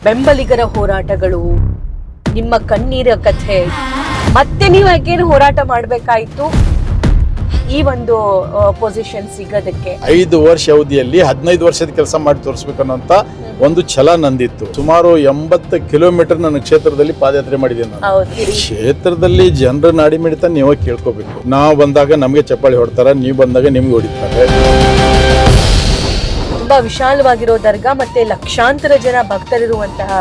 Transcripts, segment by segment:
ಬೆಂಬಲಿಗರ ಹೋರಾಟಗಳು, ನಿಮ್ಮ ಕಣ್ಣೀರ ಕಥೆ, ಮತ್ತೆ ನೀವು ಯಾಕೇನು ಹೋರಾಟ ಮಾಡಬೇಕಾಯಿತು ಈ ಒಂದು ಪೊಸಿಷನ್ ಸಿಗೋದಕ್ಕೆ? 5 ವರ್ಷ ಅವಧಿಯಲ್ಲಿ 15 ವರ್ಷದ ಕೆಲಸ ಮಾಡಿ ತೋರಿಸ್ಬೇಕನ್ನೋಂತ ಒಂದು ಛಲ ನಂದಿತ್ತು. ಸುಮಾರು 80 ಕಿಲೋಮೀಟರ್ ನನ್ನ ಕ್ಷೇತ್ರದಲ್ಲಿ ಪಾದಯಾತ್ರೆ ಮಾಡಿದ್ದೇನೆ ನಾನು. ಕ್ಷೇತ್ರದಲ್ಲಿ ಜನರ ನಾಡಿ ಮಿಡಿತ ನೀವು ಕೇಳ್ಕೋಬೇಕು. ನಾವು ಬಂದಾಗ ನಮಗೆ ಚಪ್ಪಾಳಿ ಹೊಡ್ತಾರ, ನೀವು ಬಂದಾಗ ನಿಮ್ಗೆ ಹೊಡಿತಾರೆ. ತುಂಬಾ ವಿಶಾಲವಾಗಿರೋ ದರ್ಗಾ ಮತ್ತೆ ಲಕ್ಷಾಂತರ ಜನ ಭಕ್ತರಿರುವಂತಹ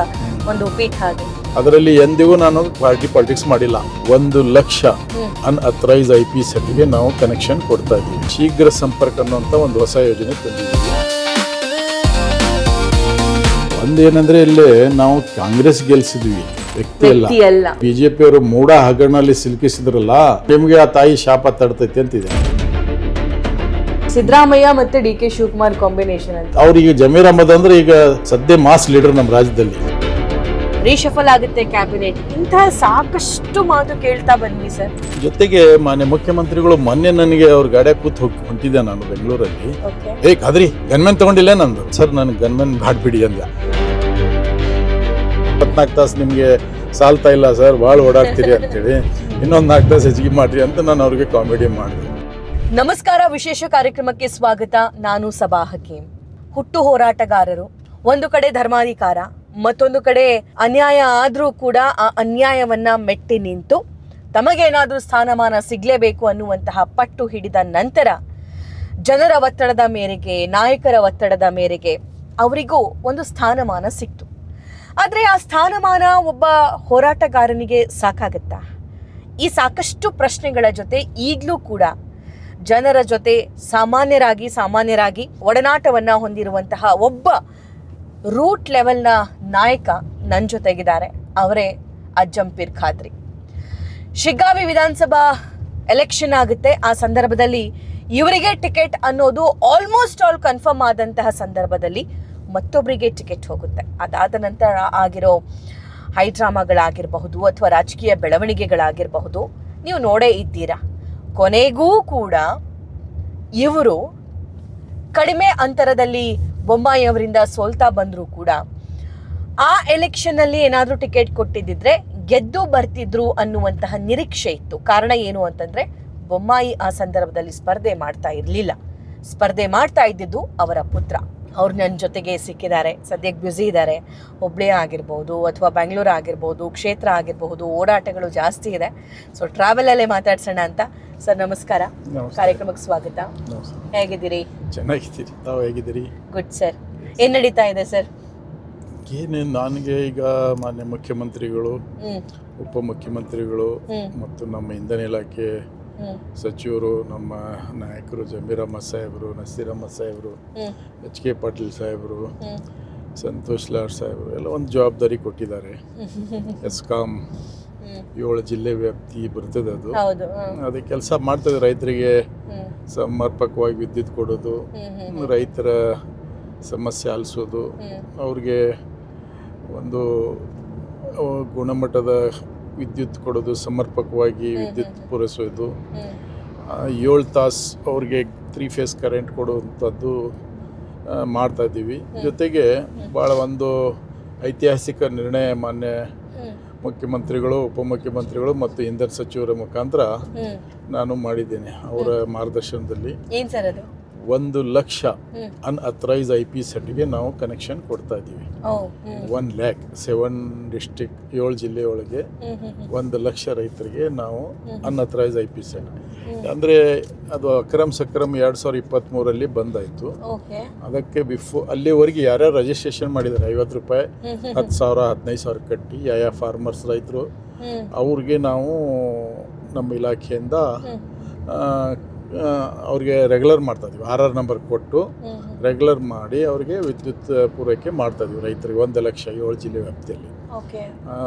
ಒಂದು ಪೀಠ ಅದು. ಅದರಲ್ಲಿ ಎಂದಿಗೂ ನಾನು ಪಾರ್ಟಿ ಪಾಲಿಟಿಕ್ಸ್ ಮಾಡಿಲ್ಲ. 1 ಲಕ್ಷ ಅನ್ಅಥರೈಸ್ IPSಗೆ ನಾವು ಕನೆಕ್ಷನ್ ಕೊಡ್ತಾ ಇದ್ದೀವಿ. ಶೀಘ್ರ ಸಂಪರ್ಕ ಅನ್ನುವಂತ ಒಂದು ಹೊಸ ಯೋಜನೆ ತಂದಿದ್ದೀವಿ. ಒಂದೇನಂದ್ರೆ ಇಲ್ಲಿ ನಾವು ಕಾಂಗ್ರೆಸ್ ಗೆಲ್ಸಿದ್ವಿ, ವ್ಯಕ್ತಿ ಅಲ್ಲ. ಬಿಜೆಪಿ ಅವರು ಮೂಡ ಹಗರಣಲ್ಲಿ ಸಿಲುಕಿಸಿದ್ರಲ್ಲ, ನಿಮ್ಗೆ ಆ ತಾಯಿ ಶಾಪ ತಡ್ತೈತಿ ಅಂತಿದೆ. ಸಿದ್ದರಾಮಯ್ಯ ಮತ್ತೆ DK ಶಿವಕುಮಾರ್ ಕಾಂಬಿನೇಷನ್ ಅಂತ ಅವ್ರಿಗೆ ಜಮೀರ್ ಅಹಮದ್ ಅಂದ್ರೆ ಈಗ ಸದ್ಯ ಮಾಸ್ ಲೀಡರ್ ನಮ್ಮ ರಾಜ್ಯದಲ್ಲಿ. ರೀಶಫಲ್ ಆಗುತ್ತೆ ಕ್ಯಾಬಿನೆಟ್, ಇಂತಹ ಸಾಕಷ್ಟು ಮಾತು ಕೇಳ್ತಾ ಬನ್ನಿ ಸರ್. ಜೊತೆಗೆ ಮಾನ್ಯ ಮುಖ್ಯಮಂತ್ರಿಗಳು ಮೊನ್ನೆ ನನಗೆ ಅವ್ರ ಗಾಡಿ ಕೂತ್ ಹೊಂಟಿದ್ದೆ ನಾನು ಬೆಂಗಳೂರಲ್ಲಿ. ಖಾದ್ರಿ ಗನ್ಮೆನ್ ತಗೊಂಡಿಲ್ಲ ನಂದು. ಸರ್ ನನಗೆ ಗನ್ಮೆನ್ ಬಿಡಿ ಅಂದ. 24 ತಾಸು ನಿಮ್ಗೆ ಸಾಲ್ತಾ ಇಲ್ಲ ಸರ್, ಭಾಳ ಓಡಾಡ್ತೀರಿ ಅಂತೇಳಿ, ಇನ್ನೊಂದು 4 ತಾಸು ಹೆಚ್ಚಿಗೆ ಮಾಡ್ರಿ ಅಂತ ನಾನು ಅವ್ರಿಗೆ ಕಾಮಿಡಿ ಮಾಡಿದೆ. ನಮಸ್ಕಾರ, ವಿಶೇಷ ಕಾರ್ಯಕ್ರಮಕ್ಕೆ ಸ್ವಾಗತ. ನಾನು ಸಬಾ ಹಕೀಂ. ಹುಟ್ಟು ಹೋರಾಟಗಾರರು, ಒಂದು ಕಡೆ ಧರ್ಮಾಧಿಕಾರ, ಮತ್ತೊಂದು ಕಡೆ ಅನ್ಯಾಯ ಆದ್ರೂ ಕೂಡ ಆ ಅನ್ಯಾಯವನ್ನ ಮೆಟ್ಟಿ ನಿಂತು ತಮಗೇನಾದ್ರೂ ಸ್ಥಾನಮಾನ ಸಿಗ್ಲೇಬೇಕು ಅನ್ನುವಂತಹ ಪಟ್ಟು ಹಿಡಿದ ನಂತರ ಜನರ ಒತ್ತಡದ ಮೇರೆಗೆ, ನಾಯಕರ ಒತ್ತಡದ ಮೇರೆಗೆ ಅವರಿಗೂ ಒಂದು ಸ್ಥಾನಮಾನ ಸಿಕ್ತು. ಆದ್ರೆ ಆ ಸ್ಥಾನಮಾನ ಒಬ್ಬ ಹೋರಾಟಗಾರನಿಗೆ ಸಾಕಾಗತ್ತಾ? ಈ ಸಾಕಷ್ಟು ಪ್ರಶ್ನೆಗಳ ಜೊತೆ ಈಗಲೂ ಕೂಡ ಜನರ ಜೊತೆ ಸಾಮಾನ್ಯರಾಗಿ ಒಡನಾಟವನ್ನ ಹೊಂದಿರುವಂತಹ ಒಬ್ಬ ರೂಟ್ ಲೆವೆಲ್ನ ನಾಯಕ ನನ್ನ ಜೊತೆಗಿದ್ದಾರೆ. ಅವರೇ ಅಜ್ಜಂಪೀರ್ ಖಾದ್ರಿ. ಶಿಗ್ಗಾವಿ ವಿಧಾನಸಭಾ ಎಲೆಕ್ಷನ್ ಆಗುತ್ತೆ. ಆ ಸಂದರ್ಭದಲ್ಲಿ ಇವರಿಗೆ ಟಿಕೆಟ್ ಅನ್ನೋದು ಆಲ್ಮೋಸ್ಟ್ ಆಲ್ ಕನ್ಫರ್ಮ್ ಆದಂತಹ ಸಂದರ್ಭದಲ್ಲಿ ಮತ್ತೊಬ್ಬರಿಗೆ ಟಿಕೆಟ್ ಹೋಗುತ್ತೆ. ಅದಾದ ನಂತರ ಆಗಿರೋ ಹೈಡ್ರಾಮಾಗಳಾಗಿರಬಹುದು ಅಥವಾ ರಾಜಕೀಯ ಬೆಳವಣಿಗೆಗಳಾಗಿರಬಹುದು, ನೀವು ನೋಡೇ ಇದ್ದೀರಾ. ಕೊನೆಗೂ ಕೂಡ ಇವರು ಕಡಿಮೆ ಅಂತರದಲ್ಲಿ ಬೊಮ್ಮಾಯಿ ಅವರಿಂದ ಸೋಲ್ತಾ ಬಂದರೂ ಕೂಡ ಆ ಎಲೆಕ್ಷನ್ ಅಲ್ಲಿ ಏನಾದರೂ ಟಿಕೆಟ್ ಕೊಟ್ಟಿದ್ದಿದ್ರೆ ಗೆದ್ದು ಬರ್ತಿದ್ರು ಅನ್ನುವಂತಹ ನಿರೀಕ್ಷೆ ಇತ್ತು. ಕಾರಣ ಏನು ಅಂತಂದ್ರೆ ಬೊಮ್ಮಾಯಿ ಆ ಸಂದರ್ಭದಲ್ಲಿ ಸ್ಪರ್ಧೆ ಮಾಡ್ತಾ ಇರಲಿಲ್ಲ. ಸ್ಪರ್ಧೆ ಮಾಡ್ತಾ ಇದ್ದಿದ್ದು ಅವರ ಪುತ್ರ. ಅವ್ರು ನನ್ನ ಜೊತೆಗೆ ಸಿಕ್ಕಿದ್ದಾರೆ. ಸದ್ಯಕ್ಕೆ ಬ್ಯುಸಿ ಇದ್ದಾರೆ. ಹುಬ್ಳಿ ಆಗಿರ್ಬೋದು ಅಥವಾ ಬೆಂಗಳೂರು ಆಗಿರ್ಬೋದು, ಕ್ಷೇತ್ರ ಆಗಿರಬಹುದು, ಓಡಾಟಗಳು ಜಾಸ್ತಿ ಇದೆ. ಸೊ ಟ್ರಾವೆಲಲ್ಲೇ ಮಾತಾಡ್ಸೋಣ ಅಂತ. ಸರ್ ನಮಸ್ಕಾರ, ಕಾರ್ಯಕ್ರಮಕ್ಕೆ ಸ್ವಾಗತ. ಹೇಗಿದ್ದೀರಿ? ಚೆನ್ನಾಗಿದ್ದೀರಿ, ತಾವು ಹೇಗಿದ್ದೀರಿ? Good sir. ಏನ್ ನಡೀತಾ ಇದೆ ಸರ್? ಏನೇನು, ನನಗೆ ಈಗ ಮಾನ್ಯ ಮುಖ್ಯಮಂತ್ರಿಗಳು, ಉಪಮುಖ್ಯಮಂತ್ರಿಗಳು ಮತ್ತು ನಮ್ಮ ಇಂಧನ ಇಲಾಖೆ ಸಚಿವರು, ನಮ್ಮ ನಾಯಕರು ಜಮೀರ್ ಅಹಮದ್ ಸಾಹೇಬರು, ನಸೀರ್ ಅಹಮದ್ ಸಾಹೇಬರು, HK ಪಾಟೀಲ್ ಸಾಹೇಬರು, ಸಂತೋಷ್ ಲಾಡ್ ಸಾಹೇಬರು ಎಲ್ಲ ಒಂದು ಜವಾಬ್ದಾರಿ ಕೊಟ್ಟಿದ್ದಾರೆ. ಎಸ್ಕಾಂ 7 ಜಿಲ್ಲೆ ವ್ಯಾಪ್ತಿ ಬರ್ತದೆ. ಅದು ಅದೇ ಕೆಲಸ ಮಾಡ್ತದೆ. ರೈತರಿಗೆ ಸಮರ್ಪಕವಾಗಿ ವಿದ್ಯುತ್ ಕೊಡೋದು, ರೈತರ ಸಮಸ್ಯೆ ಆಲಿಸೋದು, ಅವ್ರಿಗೆ ಒಂದು ಗುಣಮಟ್ಟದ ವಿದ್ಯುತ್ ಕೊಡೋದು, ಸಮರ್ಪಕವಾಗಿ ವಿದ್ಯುತ್ ಪೂರೈಸೋದು, 7 ತಾಸು ಅವ್ರಿಗೆ 3 ಫೇಸ್ ಕರೆಂಟ್ ಕೊಡುವಂಥದ್ದು ಮಾಡ್ತಾ ಇದ್ದೀವಿ. ಜೊತೆಗೆ ಭಾಳ ಒಂದು ಐತಿಹಾಸಿಕ ನಿರ್ಣಯ ಮಾನ್ಯ ಮುಖ್ಯಮಂತ್ರಿಗಳು, ಉಪಮುಖ್ಯಮಂತ್ರಿಗಳು ಮತ್ತು ಇಂಧನ ಸಚಿವರ ಮುಖಾಂತರ ನಾನು ಮಾಡಿದ್ದೇನೆ. ಅವರ ಮಾರ್ಗದರ್ಶನದಲ್ಲಿ 1 ಲಕ್ಷ ಅನ್ಅಥರೈಸ್ IPSಗೆ ನಾವು ಕನೆಕ್ಷನ್ ಕೊಡ್ತಾ ಇದ್ದೀವಿ. 1 lakh 7 ಡಿಸ್ಟ್ರಿಕ್ಟ್ 7 ಜಿಲ್ಲೆ ಒಳಗೆ 1 ಲಕ್ಷ ರೈತರಿಗೆ ನಾವು ಅನ್ಅಥರೈಸ್ IPS. ಅಂದರೆ ಅದು ಅಕ್ರಮ್ ಸಕ್ರಮ್ 2023 ಬಂದಾಯಿತು. ಅದಕ್ಕೆ ಅಲ್ಲಿವರೆಗೆ ಯಾರ್ಯಾರು ರಿಜಿಸ್ಟ್ರೇಷನ್ ಮಾಡಿದ್ದಾರೆ 50 ರೂಪಾಯಿ, 10,000, 15,000 ಕಟ್ಟಿ ಯಾವ ಫಾರ್ಮರ್ಸ್ ರೈತರು ಅವ್ರಿಗೆ ನಾವು ನಮ್ಮ ಇಲಾಖೆಯಿಂದ ಅವ್ರಿಗೆ ರೆಗ್ಯುಲರ್ ಮಾಡ್ತಾ ಇದೀವಿ. RR ನಂಬರ್ ಕೊಟ್ಟು ರೆಗ್ಯುಲರ್ ಮಾಡಿ ಅವ್ರಿಗೆ ವಿದ್ಯುತ್ ಪೂರೈಕೆ ಮಾಡ್ತಾ ಇದೀವಿ ರೈತರಿಗೆ 1 ಲಕ್ಷ 7 ಜಿಲ್ಲೆ ವ್ಯಾಪ್ತಿಯಲ್ಲಿ.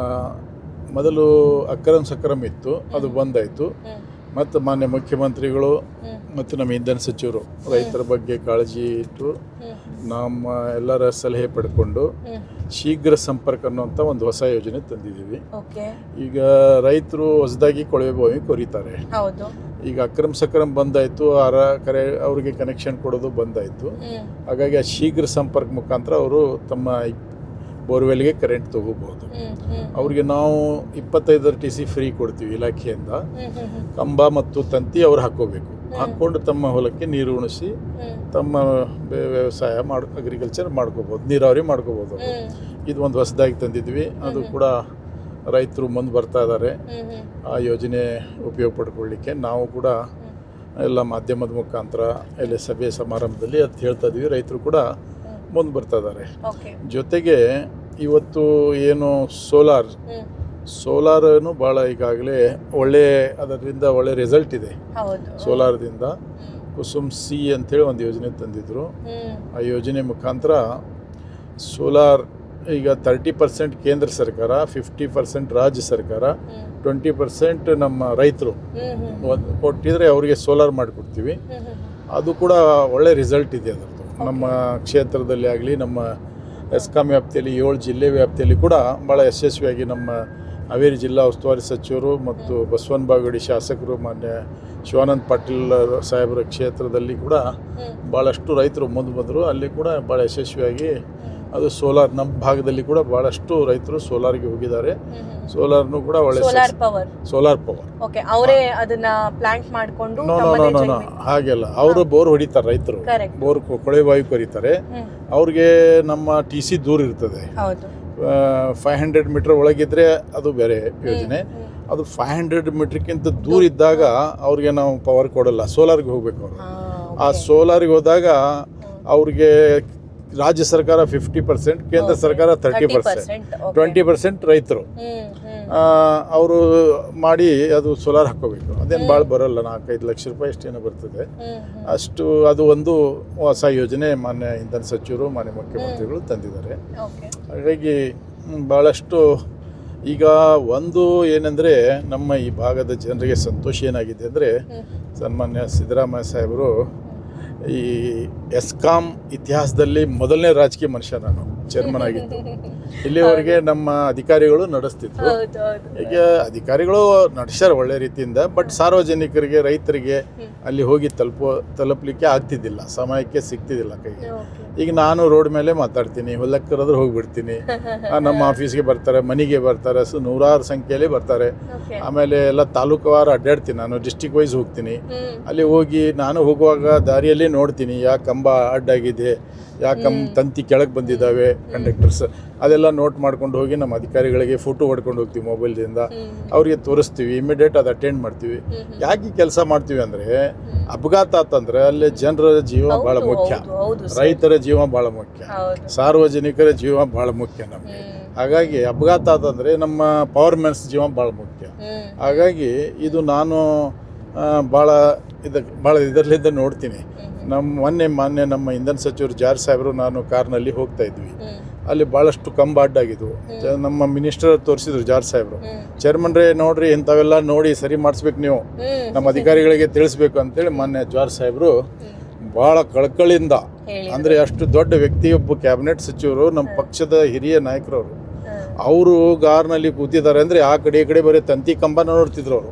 ಮೊದಲು ಅಕ್ರಮ್ ಸಕ್ರಮ್ ಇತ್ತು, ಅದು ಬಂದಾಯಿತು. ಮತ್ತು ಮಾನ್ಯ ಮುಖ್ಯಮಂತ್ರಿಗಳು ಮತ್ತು ನಮ್ಮ ಇಂಧನ ಸಚಿವರು ರೈತರ ಬಗ್ಗೆ ಕಾಳಜಿ ಇಟ್ಟು ನಮ್ಮ ಎಲ್ಲರ ಸಲಹೆ ಪಡ್ಕೊಂಡು ಶೀಘ್ರ ಸಂಪರ್ಕ ಅನ್ನುವಂಥ ಒಂದು ಹೊಸ ಯೋಜನೆ ತಂದಿದ್ದೀವಿ. ಈಗ ರೈತರು ಹೊಸದಾಗಿ ಕೊಳವೆ ಬಾವಿ ಕೊರಿತಾರೆ. ಈಗ ಅಕ್ರಮ್ ಸಕ್ರಮ್ ಬಂದಾಯಿತು, ಅವ್ರಿಗೆ ಕನೆಕ್ಷನ್ ಕೊಡೋದು ಬಂದಾಯಿತು. ಹಾಗಾಗಿ ಆ ಶೀಘ್ರ ಸಂಪರ್ಕ ಮುಖಾಂತರ ಅವರು ತಮ್ಮ ಬೋರ್ವೆಲ್ಗೆ ಕರೆಂಟ್ ತೊಗೋಬೋದು. ಅವ್ರಿಗೆ ನಾವು 25 TC ಫ್ರೀ ಕೊಡ್ತೀವಿ ಇಲಾಖೆಯಿಂದ. ಕಂಬ ಮತ್ತು ತಂತಿ ಅವ್ರು ಹಾಕ್ಕೋಬೇಕು, ಹಾಕ್ಕೊಂಡು ತಮ್ಮ ಹೊಲಕ್ಕೆ ನೀರು ಉಣಿಸಿ ತಮ್ಮ ವ್ಯವಸಾಯ ಅಗ್ರಿಕಲ್ಚರ್ ಮಾಡ್ಕೋಬೋದು, ನೀರಾವರಿ ಮಾಡ್ಕೋಬೋದು. ಇದು ಒಂದು ಹೊಸದಾಗಿ ತಂದಿದ್ವಿ, ಅದು ಕೂಡ ರೈತರು ಮುಂದೆ ಬರ್ತಾ ಇದ್ದಾರೆ ಆ ಯೋಜನೆ ಉಪಯೋಗ ಪಡ್ಕೊಳ್ಳಿಕ್ಕೆ. ನಾವು ಕೂಡ ಎಲ್ಲ ಮಾಧ್ಯಮದ ಮುಖಾಂತರ ಎಲ್ಲ ಸಭೆ ಸಮಾರಂಭದಲ್ಲಿ ಅದು ಹೇಳ್ತಾ ಇದ್ವಿ, ರೈತರು ಕೂಡ ಮುಂದೆ ಬರ್ತಾ ಇದ್ದಾರೆ. ಜೊತೆಗೆ ಇವತ್ತು ಏನು ಸೋಲಾರನು ಭಾಳ ಈಗಾಗಲೇ ಅದರಿಂದ ಒಳ್ಳೆ ರಿಸಲ್ಟ್ ಇದೆ. ಸೋಲಾರದಿಂದ ಕುಸುಮ್ ಸಿ ಅಂತೇಳಿ ಒಂದು ಯೋಜನೆ ತಂದಿದ್ರು. ಆ ಯೋಜನೆ ಮುಖಾಂತರ ಸೋಲಾರ್ ಈಗ 30% ಕೇಂದ್ರ ಸರ್ಕಾರ, 50% ರಾಜ್ಯ ಸರ್ಕಾರ, 20% ನಮ್ಮ ರೈತರು ಕೊಟ್ಟಿದ್ರೆ ಅವರಿಗೆ ಸೋಲಾರ್ ಮಾಡಿಕೊಡ್ತೀವಿ. ಅದು ಕೂಡ ಒಳ್ಳೆ ರಿಸಲ್ಟ್ ಇದೆ ಅದರದ್ದು. ನಮ್ಮ ಕ್ಷೇತ್ರದಲ್ಲಿ ಆಗಲಿ, ನಮ್ಮ ಎಸ್ಕಾಂ ವ್ಯಾಪ್ತಿಯಲ್ಲಿ 7 ಜಿಲ್ಲೆ ವ್ಯಾಪ್ತಿಯಲ್ಲಿ ಕೂಡ ಭಾಳ ಯಶಸ್ವಿಯಾಗಿ ನಮ್ಮ ಹಾವೇರಿ ಜಿಲ್ಲಾ ಉಸ್ತುವಾರಿ ಸಚಿವರು ಮತ್ತು ಬಸವನ ಬಾಗೇವಾಡಿ ಶಾಸಕರು ಮಾನ್ಯ ಶಿವಾನಂದ ಪಾಟೀಲ್ ಸಾಹೇಬರ ಕ್ಷೇತ್ರದಲ್ಲಿ ಕೂಡ ಭಾಳಷ್ಟು ರೈತರು ಮುಂದೆ ಬಂದರು. ಅಲ್ಲಿ ಕೂಡ ಭಾಳ ಯಶಸ್ವಿಯಾಗಿ ಅದು ಸೋಲಾರ್ ನಮ್ಮ ಭಾಗದಲ್ಲಿ ಕೂಡ ಭಾಳಷ್ಟು ರೈತರು ಸೋಲಾರ್ಗೆ ಹೋಗಿದ್ದಾರೆ. ಸೋಲಾರ್ನು ಕೂಡ ಒಳ್ಳೆ ಸೋಲಾರ್ ಪವರ್ ಅವರೇ ಅದನ್ನ ಪ್ಲಾಂಟ್ ಮಾಡಿಕೊಂಡು ಹಾಗೆಲ್ಲ ಅವರು ಬೋರ್ ಹೊಡಿತಾರೆ, ರೈತರು ಬೋರ್ ಕೊಳೆ ಬಾವಿ ಕೊರಿತಾರೆ. ಅವ್ರಿಗೆ ನಮ್ಮ TC ದೂರ ಇರ್ತದೆ, 500 ಮೀಟರ್ ಒಳಗಿದ್ರೆ ಅದು ಬೇರೆ ಯೋಜನೆ. ಅದು 500 ಮೀಟರ್ಗಿಂತ ದೂರ ಇದ್ದಾಗ ಅವ್ರಿಗೆ ನಾವು ಪವರ್ ಕೊಡಲ್ಲ, ಸೋಲಾರ್ಗೆ ಹೋಗ್ಬೇಕು ಅವರು. ಆ ಸೋಲಾರ್ಗೆ ಹೋದಾಗ ಅವ್ರಿಗೆ ರಾಜ್ಯ ಸರ್ಕಾರ 50%, ಕೇಂದ್ರ ಸರ್ಕಾರ 30%, 20% ರೈತರು ಅವರು ಮಾಡಿ ಅದು ಸೋಲಾರ್ ಹಾಕ್ಕೋಬೇಕು. ಅದೇನು ಭಾಳ ಬರೋಲ್ಲ, 4-5 ಲಕ್ಷ ರೂಪಾಯಿ ಅಷ್ಟೇನೋ ಬರ್ತದೆ ಅಷ್ಟು. ಅದು ಒಂದು ಹೊಸ ಯೋಜನೆ ಮಾನ್ಯ ಇಂಧನ ಸಚಿವರು, ಮಾನ್ಯ ಮುಖ್ಯಮಂತ್ರಿಗಳು ತಂದಿದ್ದಾರೆ. ಹಾಗಾಗಿ ಭಾಳಷ್ಟು ಈಗ ಒಂದು ಏನಂದರೆ ನಮ್ಮ ಈ ಭಾಗದ ಜನರಿಗೆ ಸಂತೋಷ ಏನಾಗಿದೆ ಅಂದರೆ, ಸನ್ಮಾನ್ಯ ಸಿದ್ದರಾಮಯ್ಯ ಸಾಹೇಬರು ಈ ಎಸ್ಕಾಂ ಇತಿಹಾಸದಲ್ಲಿ ಮೊದಲನೇ ರಾಜಕೀಯ ಮನುಷ್ಯ, ನಾನು ಚೇರ್ಮನ್ ಆಗಿದ್ದು. ಇಲ್ಲಿವರೆಗೆ ನಮ್ಮ ಅಧಿಕಾರಿಗಳು ನಡೆಸ್ತಿದ್ರು. ಈಗ ಅಧಿಕಾರಿಗಳು ನಡೆಸ್ಯಾರ ಒಳ್ಳೆ ರೀತಿಯಿಂದ, ಬಟ್ ಸಾರ್ವಜನಿಕರಿಗೆ, ರೈತರಿಗೆ ಅಲ್ಲಿ ಹೋಗಿ ತಲುಪಲಿಕ್ಕೆ ಆಗ್ತಿದ್ದಿಲ್ಲ, ಸಮಯಕ್ಕೆ ಸಿಗ್ತಿದ್ದಿಲ್ಲ ಕೈಗೆ. ಈಗ ನಾನು ರೋಡ್ ಮೇಲೆ ಮಾತಾಡ್ತೀನಿ, ಹೊಲಕ್ಕೆ ಕರೆದ್ರೆ ಹೋಗಿಬಿಡ್ತೀನಿ. ನಮ್ಮ ಆಫೀಸ್ಗೆ ಬರ್ತಾರೆ, ಮನೆಗೆ ಬರ್ತಾರೆ, ನೂರಾರು ಸಂಖ್ಯೆಯಲ್ಲಿ ಬರ್ತಾರೆ. ಆಮೇಲೆ ಎಲ್ಲ ತಾಲೂಕುವಾರು ಅಡ್ಡಾಡ್ತೀನಿ, ನಾನು ಡಿಸ್ಟಿಕ್ ವೈಸ್ ಹೋಗ್ತೀನಿ. ಅಲ್ಲಿ ಹೋಗಿ ನಾನು ಹೋಗುವಾಗ ದಾರಿಯಲ್ಲಿ ನೋಡ್ತೀನಿ ಯಾವ ಕಂಬ ಅಡ್ಡಾಗಿದೆ, ಯಾವ ತಂತಿ ಕೆಳಗೆ ಬಂದಿದ್ದಾವೆ, ಕಂಡಕ್ಟರ್ಸ್ ಅದೆಲ್ಲ ನೋಟ್ ಮಾಡ್ಕೊಂಡು ಹೋಗಿ ನಮ್ಮ ಅಧಿಕಾರಿಗಳಿಗೆ ಫೋಟೋ ಹೊಡ್ಕೊಂಡು ಹೋಗ್ತೀವಿ ಮೊಬೈಲ್ದಿಂದ. ಅವ್ರಿಗೆ ತೋರಿಸ್ತೀವಿ, ಇಮಿಡಿಯೇಟ್ ಅದು ಅಟೆಂಡ್ ಮಾಡ್ತೀವಿ. ಯಾಕೆ ಕೆಲಸ ಮಾಡ್ತೀವಿ ಅಂದರೆ, ಅಪಘಾತ ಆತಂದ್ರೆ ಅಲ್ಲಿ ಜನರ ಜೀವ ಭಾಳ ಮುಖ್ಯ, ರೈತರ ಜೀವ ಭಾಳ ಮುಖ್ಯ, ಸಾರ್ವಜನಿಕರ ಜೀವ ಭಾಳ ಮುಖ್ಯ ನಮಗೆ. ಹಾಗಾಗಿ ಅಪಘಾತ ಆತಂದರೆ ನಮ್ಮ ಪವರ್ ಮ್ಯಾನ್ಸ್ ಜೀವ ಭಾಳ ಮುಖ್ಯ. ಹಾಗಾಗಿ ಇದು ನಾನು ಭಾಳ ಇದರಲ್ಲಿಂದ ನೋಡ್ತೀನಿ. ಮಾನ್ಯ ನಮ್ಮ ಇಂಧನ ಸಚಿವರು ಜಾರ್ ಸಾಹೇಬರು ನಾನು ಕಾರ್ನಲ್ಲಿ ಹೋಗ್ತಾ ಇದ್ವಿ, ಅಲ್ಲಿ ಭಾಳಷ್ಟು ಕಂಬ ಅಡ್ಡಾಗಿದ್ವು. ನಮ್ಮ ಮಿನಿಸ್ಟರ್ ತೋರಿಸಿದ್ರು ಜಾರ್ ಸಾಹೇಬರು, ಚೇರ್ಮನ್ರೇ ನೋಡ್ರಿ ಇಂಥವೆಲ್ಲ ನೋಡಿ ಸರಿ ಮಾಡಿಸ್ಬೇಕು, ನೀವು ನಮ್ಮ ಅಧಿಕಾರಿಗಳಿಗೆ ತಿಳಿಸ್ಬೇಕು ಅಂತೇಳಿ ಮಾನ್ಯ ಜಾರ್ ಸಾಹೇಬರು ಭಾಳ ಕಳಕಳಿಯಿಂದ, ಅಂದರೆ ಅಷ್ಟು ದೊಡ್ಡ ವ್ಯಕ್ತಿ, ಒಬ್ಬ ಕ್ಯಾಬಿನೆಟ್ ಸಚಿವರು, ನಮ್ಮ ಪಕ್ಷದ ಹಿರಿಯ ನಾಯಕರವರು, ಅವರು ಕಾರ್ನಲ್ಲಿ ಕೂತಿದ್ದಾರೆ ಅಂದರೆ ಆ ಕಡೆ ಈ ಕಡೆ ಬರೀ ತಂತಿ ಕಂಬನ ನೋಡ್ತಿದ್ರು ಅವರು.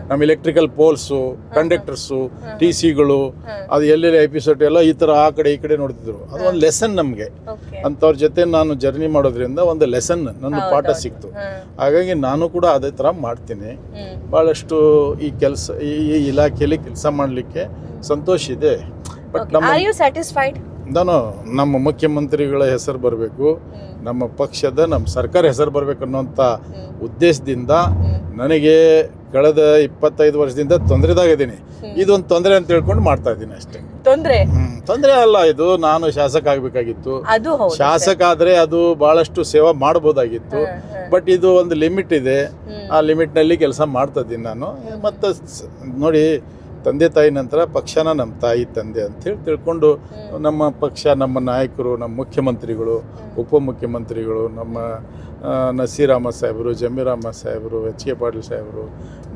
ನಮ್ಮ ಎಲೆಕ್ಟ್ರಿಕಲ್ ಪೋಲ್ಸು, ಕಂಡಕ್ಟರ್ಸು, TCಗಳು, ಅದು ಎಲ್ಲೆಲ್ಲಿ ಎಪಿಸೋಡ್ ಎಲ್ಲ ಈ ಥರ ಆ ಕಡೆ ಈ ಕಡೆ ನೋಡ್ತಿದ್ರು. ಅದು ಒಂದು ಲೆಸನ್ ನಮಗೆ. ಅಂಥವ್ರ ಜೊತೆ ನಾನು ಜರ್ನಿ ಮಾಡೋದ್ರಿಂದ ಒಂದು ಲೆಸನ್, ನನ್ನ ಪಾಠ ಸಿಕ್ತು. ಹಾಗಾಗಿ ನಾನು ಕೂಡ ಅದೇ ಥರ ಮಾಡ್ತೀನಿ. ಭಾಳಷ್ಟು ಈ ಇಲಾಖೆಯಲ್ಲಿ ಕೆಲಸ ಮಾಡಲಿಕ್ಕೆ ಸಂತೋಷ ಇದೆ. ಬಟ್ ನಮ್ಮ ಮುಖ್ಯಮಂತ್ರಿಗಳ ಹೆಸರು ಬರಬೇಕು, ನಮ್ಮ ಪಕ್ಷದ, ನಮ್ಮ ಸರ್ಕಾರ ಹೆಸರು ಬರಬೇಕು ಅನ್ನೋಂಥ ಉದ್ದೇಶದಿಂದ ನನಗೆ ಕಳೆದ 25 ವರ್ಷದಿಂದ ತೊಂದರೆದಾಗಿದ್ದೀನಿ. ಇದೊಂದು ತೊಂದರೆ ಅಂತ ಹೇಳ್ಕೊಂಡು ಮಾಡ್ತಾ ಇದ್ದೀನಿ ಅಷ್ಟೇ. ತೊಂದರೆ ಅಲ್ಲ, ಇದು ನಾನು ಶಾಸಕ ಆಗಬೇಕಾಗಿತ್ತು. ಶಾಸಕ ಆದರೆ ಅದು ಭಾಳಷ್ಟು ಸೇವಾ ಮಾಡ್ಬೋದಾಗಿತ್ತು. ಬಟ್ ಇದು ಒಂದು ಲಿಮಿಟ್ ಇದೆ, ಆ ಲಿಮಿಟ್ನಲ್ಲಿ ಕೆಲಸ ಮಾಡ್ತಾ ಇದ್ದೀನಿ ನಾನು. ಮತ್ತು ನೋಡಿ, ತಂದೆ ತಾಯಿ ನಂತರ ಪಕ್ಷನ ನಮ್ಮ ತಾಯಿ ತಂದೆ ಅಂಥೇಳಿ ತಿಳ್ಕೊಂಡು ನಮ್ಮ ಪಕ್ಷ, ನಮ್ಮ ನಾಯಕರು, ನಮ್ಮ ಮುಖ್ಯಮಂತ್ರಿಗಳು, ಉಪಮುಖ್ಯಮಂತ್ರಿಗಳು, ನಮ್ಮ ನಸೀರ್ ಅಹಮದ್ ಸಾಹೇಬರು, ಜಮೀರ್ ಅಹಮದ್ ಸಾಹೇಬರು, H.K. ಪಾಟೀಲ್ ಸಾಹೇಬರು,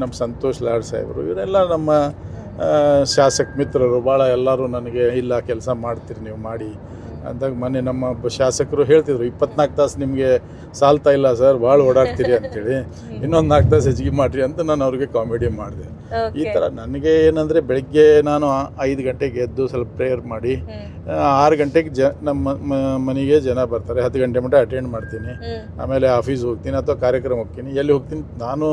ನಮ್ಮ ಸಂತೋಷ್ ಲಾಡ್ ಸಾಹೇಬರು, ಇವರೆಲ್ಲ ನಮ್ಮ ಶಾಸಕ ಮಿತ್ರರು. ಭಾಳ ಎಲ್ಲರೂ ನನಗೆ ಇಲ್ಲ ಕೆಲಸ ಮಾಡ್ತೀರಿ ನೀವು ಮಾಡಿ ಅಂದಾಗ ಮೊನ್ನೆ ನಮ್ಮ ಒಬ್ಬ ಶಾಸಕರು ಹೇಳ್ತಿದ್ರು 24 ತಾಸು ನಿಮಗೆ ಸಾಲ್ತಾ ಇಲ್ಲ ಸರ್, ಭಾಳ ಓಡಾಡ್ತೀರಿ ಅಂತೇಳಿ, ಇನ್ನೊಂದು 4 ತಾಸು ಹೆಚ್ಚಿಗೆ ಮಾಡಿರಿ ಅಂತ ನಾನು ಅವ್ರಿಗೆ ಕಾಮಿಡಿ ಮಾಡಿದೆ. ಈ ಥರ ನನಗೆ ಏನಂದರೆ ಬೆಳಗ್ಗೆ ನಾನು 5 ಗಂಟೆಗೆ ಎದ್ದು ಸ್ವಲ್ಪ ಪ್ರೇಯರ್ ಮಾಡಿ 6 ಗಂಟೆಗೆ ನಮ್ಮ ಮನೆಗೆ ಜನ ಬರ್ತಾರೆ, 10 ಗಂಟೆ ಮಟ್ಟ ಅಟೆಂಡ್ ಮಾಡ್ತೀನಿ. ಆಮೇಲೆ ಆಫೀಸ್ ಹೋಗ್ತೀನಿ ಅಥವಾ ಕಾರ್ಯಕ್ರಮ ಹೋಗ್ತೀನಿ. ಎಲ್ಲಿ ಹೋಗ್ತೀನಿ ನಾನು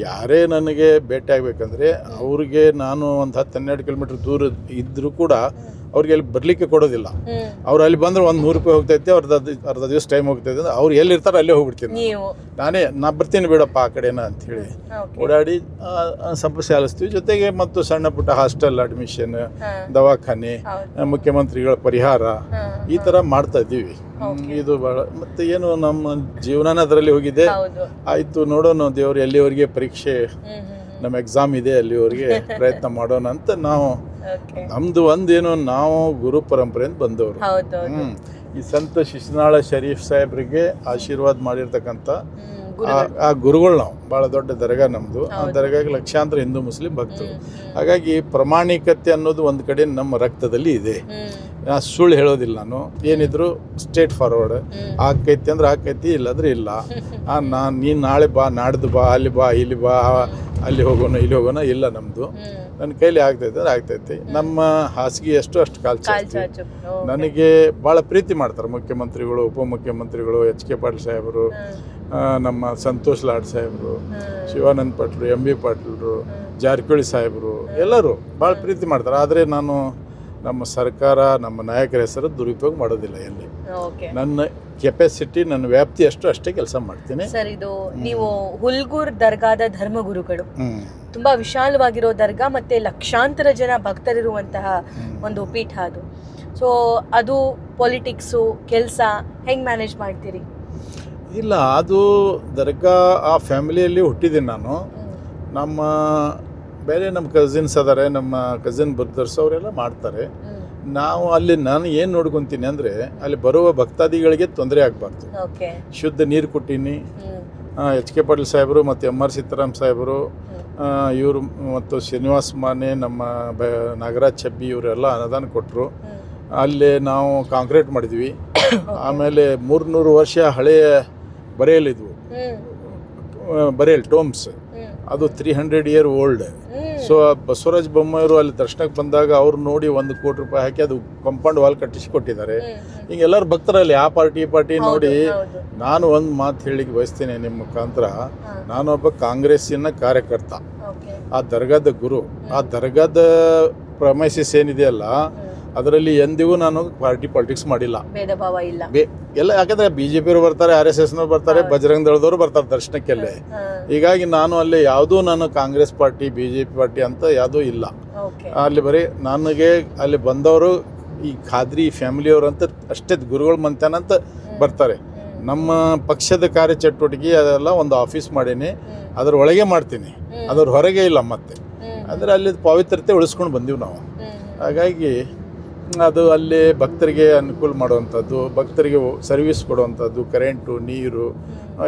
ಯಾರೇ ನನಗೆ ಭೇಟಿ ಆಗಬೇಕಂದ್ರೆ ಅವ್ರಿಗೆ ನಾನು ಒಂದು 10-12 ಕಿಲೋಮೀಟ್ರ್ ದೂರ ಇದ್ದರೂ ಕೂಡ ಅವ್ರಿಗೆ ಅಲ್ಲಿ ಬರಲಿಕ್ಕೆ ಕೊಡೋದಿಲ್ಲ. ಅವ್ರು ಅಲ್ಲಿ ಬಂದ್ರೆ ಒಂದು 100 ರೂಪಾಯಿ ಹೋಗ್ತೈತೆ, ಅರ್ಧ ದಿವಸ ಟೈಮ್ ಹೋಗ್ತೈತೆ ಅಂದ್ರೆ ಅವ್ರು ಎಲ್ಲಿರ್ತಾರೆ ಅಲ್ಲೇ ಹೋಗ್ಬಿಡ್ತೀನಿ. ನಾ ಬರ್ತೀನಿ ಬಿಡಪ್ಪ ಆ ಕಡೆನ ಅಂಥೇಳಿ ಓಡಾಡಿ ಸಮಸ್ಯೆ ಆಲಿಸ್ತೀವಿ. ಜೊತೆಗೆ ಮತ್ತು ಸಣ್ಣ ಪುಟ್ಟ ಹಾಸ್ಟೆಲ್ ಅಡ್ಮಿಷನ್, ದವಾಖಾನೆ, ಮುಖ್ಯಮಂತ್ರಿಗಳ ಪರಿಹಾರ ಈ ಥರ ಮಾಡ್ತಾ ಇದ್ದೀವಿ. ಇದು ಭಾಳ ಮತ್ತು ಏನು ನಮ್ಮ ಜೀವನನ ಅದರಲ್ಲಿ ಹೋಗಿದೆ. ಆಯಿತು ನೋಡೋಣ, ದೇವ್ರು ಎಲ್ಲಿವರೆಗೆ ಪರೀಕ್ಷೆ ನಮ್ಮ ಎಕ್ಸಾಮ್ ಇದೆ ಅಲ್ಲಿವರೆಗೆ ಪ್ರಯತ್ನ ಮಾಡೋಣ ಅಂತ ನಾವು. ನಮ್ದು ಒಂದೇನು, ನಾವು ಗುರು ಪರಂಪರೆಯಿಂದ ಬಂದವರು. ಈ ಸಂತ ಶಿಶುನಾಳ ಶರೀಫ್ ಸಾಹೇಬ್ರಿಗೆ ಆಶೀರ್ವಾದ ಮಾಡಿರ್ತಕ್ಕಂಥ ಆ ಗುರುಗಳು ನಾವು. ಭಾಳ ದೊಡ್ಡ ದರ್ಗಾ ನಮ್ಮದು. ಆ ದರ್ಗಾಗೆ ಲಕ್ಷಾಂತರ ಹಿಂದೂ ಮುಸ್ಲಿಂ ಭಕ್ತರು. ಹಾಗಾಗಿ ಪ್ರಾಮಾಣಿಕತೆ ಅನ್ನೋದು ಒಂದು ಕಡೆ ನಮ್ಮ ರಕ್ತದಲ್ಲಿ ಇದೆ. ಸುಳ್ಳು ಹೇಳೋದಿಲ್ಲ ನಾನು. ಏನಿದ್ರು ಸ್ಟ್ರೇಟ್ ಫಾರ್ವರ್ಡ್. ಆಕೈತಿ ಅಂದ್ರೆ ಆಕೈತಿ, ಇಲ್ಲಾಂದ್ರೆ ಇಲ್ಲ. ನೀನು ನಾಳೆ ಬಾ, ನಾಡ್ದು ಬಾ, ಅಲ್ಲಿ ಬಾ, ಇಲ್ಲಿ ಬಾ, ಅಲ್ಲಿ ಹೋಗೋಣ, ಇಲ್ಲಿ ಹೋಗೋಣ ಇಲ್ಲ. ನಮ್ಮದು ನನ್ನ ಕೈಲಿ ಆಗ್ತೈತೆ ಅಂದ್ರೆ ಆಗ್ತೈತಿ. ನಮ್ಮ ಹಾಸಿಗೆ ಅಷ್ಟು ಕಾಲು ಚಾಚಿ. ನನಗೆ ಭಾಳ ಪ್ರೀತಿ ಮಾಡ್ತಾರೆ ಮುಖ್ಯಮಂತ್ರಿಗಳು, ಉಪಮುಖ್ಯಮಂತ್ರಿಗಳು, ಎಚ್ ಕೆ ಪಾಟೀಲ್ ಸಾಹೇಬರು, ನಮ್ಮ ಸಂತೋಷ್ ಲಾಡ್ ಸಾಹೇಬರು, ಶಿವಾನಂದ ಪಾಟೀಲ್, ಎಂ ಬಿ ಪಾಟೀಲ್ರು, ಜಾರಕಿಹೊಳಿ ಸಾಹೇಬರು, ಎಲ್ಲರೂ ಭಾಳ ಪ್ರೀತಿ ಮಾಡ್ತಾರೆ. ಆದರೆ ನಾನು ನಮ್ಮ ಸರ್ಕಾರ, ನಮ್ಮ ನಾಯಕರ ಹೆಸರು ದುರುಪಯೋಗ ಮಾಡೋದಿಲ್ಲ. ಎಲ್ಲಿ ನನ್ನ ಕೆಪಾಸಿಟಿ, ನನ್ನ ವ್ಯಾಪ್ತಿ ಅಷ್ಟೇ ಕೆಲಸ ಮಾಡ್ತೀನಿ. ಸರ್, ಇದು ನೀವು ಹುಲ್ಗೂರ್ ದರ್ಗಾದ ಧರ್ಮಗುರುಗಳು. ತುಂಬಾ ವಿಶಾಲವಾಗಿರೋ ದರ್ಗಾ, ಮತ್ತೆ ಲಕ್ಷಾಂತರ ಜನ ಭಕ್ತರಿರುವಂತಹ ಒಂದು ಪೀಠ ಅದು. ಸೊ ಅದು ಪೊಲಿಟಿಕ್ಸು ಕೆಲಸ ಹೆಂಗೆ ಮ್ಯಾನೇಜ್ ಮಾಡ್ತೀರಿ? ಇಲ್ಲ, ಅದು ದರ್ಗಾ ಆ ಫ್ಯಾಮಿಲಿಯಲ್ಲಿ ಹುಟ್ಟಿದ್ದೀನಿ ನಾನು. ನಮ್ಮ ಬೇರೆ ನಮ್ಮ ಕಸಿನ್ಸ್ ಅದಾರೆ, ನಮ್ಮ ಕಸಿನ್ ಬ್ರದರ್ಸ್ ಅವರೆಲ್ಲ ಮಾಡ್ತಾರೆ. ನಾವು ಅಲ್ಲಿ ನಾನು ಏನು ನೋಡ್ಕೊತೀನಿ ಅಂದರೆ, ಅಲ್ಲಿ ಬರುವ ಭಕ್ತಾದಿಗಳಿಗೆ ತೊಂದರೆ ಆಗಬಾರ್ದು. ಶುದ್ಧ ನೀರು ಕೊಟ್ಟೀನಿ. ಎಚ್ ಕೆ ಪಾಟೀಲ್ ಸಾಹೇಬರು ಮತ್ತು ಎಮ್ ಆರ್ ಸೀತಾರಾಮ್ ಸಾಹೇಬರು, ಇವರು ಮತ್ತು ಶ್ರೀನಿವಾಸ್ ಮಾನೆ, ನಮ್ಮ ನಾಗರಾಜ್ ಛಬ್ಬಿ ಇವರೆಲ್ಲ ಅನುದಾನ ಕೊಟ್ಟರು. ಅಲ್ಲಿ ನಾವು ಕಾಂಕ್ರೀಟ್ ಮಾಡಿದ್ವಿ. ಆಮೇಲೆ 300 ವರ್ಷ ಹಳೆಯ ಬರೆಯಲಿದ್ವು, ಬರೆಯಲ್ ಟೋಮ್ಸ್, ಅದು 300 ಇಯರ್ ಓಲ್ಡ್. ಸೊ ಬಸವರಾಜ ಬೊಮ್ಮಾಯಿಯವರು ಅಲ್ಲಿ ದರ್ಶನಕ್ಕೆ ಬಂದಾಗ ಅವ್ರು ನೋಡಿ 1 ಕೋಟಿ ರೂಪಾಯಿ ಹಾಕಿ ಅದು ಕಾಂಪೌಂಡ್ ವಾಲ್ ಕಟ್ಟಿಸಿ ಕೊಟ್ಟಿದ್ದಾರೆ. ಈಗ ಎಲ್ಲರೂ ಭಕ್ತರಲ್ಲಿ ಆ ಪಾರ್ಟಿ ಈ ಪಾರ್ಟಿ ನೋಡಿ. ನಾನು ಒಂದು ಮಾತು ಹೇಳಿಕ್ಕೆ ಬಯಸ್ತೀನಿ ನಿಮ್ಮ ಮುಖಾಂತರ. ನಾನೊಬ್ಬ ಕಾಂಗ್ರೆಸ್ಸಿನ ಕಾರ್ಯಕರ್ತ, ಆ ದರ್ಗಾದ ಗುರು. ಆ ದರ್ಗಾದ ಪ್ರಮೈಸಿಸ್ ಏನಿದೆಯಲ್ಲ, ಅದರಲ್ಲಿ ಎಂದಿಗೂ ನಾನು ಪಾಲಿಟಿಕ್ಸ್ ಮಾಡಿಲ್ಲ, ಭೇದ ಭಾವ ಇಲ್ಲ ಎಲ್ಲ. ಯಾಕಂದರೆ BJP ಬರ್ತಾರೆ, RSSನವ್ರು ಬರ್ತಾರೆ, ಬಜರಂಗ ದಳದವರು ಬರ್ತಾರೆ ದರ್ಶನಕ್ಕೆಲ್ಲ. ಹೀಗಾಗಿ ನಾನು ಅಲ್ಲಿ ಯಾವುದೂ ನಾನು ಕಾಂಗ್ರೆಸ್ ಪಾರ್ಟಿ, BJP ಪಾರ್ಟಿ ಅಂತ ಯಾವುದೂ ಇಲ್ಲ. ಅಲ್ಲಿ ಬರೀ ನನಗೆ ಅಲ್ಲಿ ಬಂದವರು ಈ ಖಾದ್ರಿ ಫ್ಯಾಮಿಲಿಯವರು ಅಂತ ಅಷ್ಟೇ, ಗುರುಗಳು ಮಂತಾನ ಅಂತ ಬರ್ತಾರೆ. ನಮ್ಮ ಪಕ್ಷದ ಕಾರ್ಯಚಟುವಟಿಕೆ ಅದೆಲ್ಲ ಒಂದು ಆಫೀಸ್ ಮಾಡೀನಿ, ಅದರ ಒಳಗೆ ಮಾಡ್ತೀನಿ, ಅದ್ರ ಹೊರಗೆ ಇಲ್ಲ. ಮತ್ತೆ ಅಂದರೆ ಅಲ್ಲಿ ಪವಿತ್ರತೆ ಉಳಿಸ್ಕೊಂಡು ಬಂದೀವಿ ನಾವು. ಹಾಗಾಗಿ ಅದು ಅಲ್ಲಿ ಭಕ್ತರಿಗೆ ಅನುಕೂಲ ಮಾಡುವಂಥದ್ದು, ಭಕ್ತರಿಗೆ ಸರ್ವಿಸ್ ಕೊಡುವಂಥದ್ದು, ಕರೆಂಟು, ನೀರು,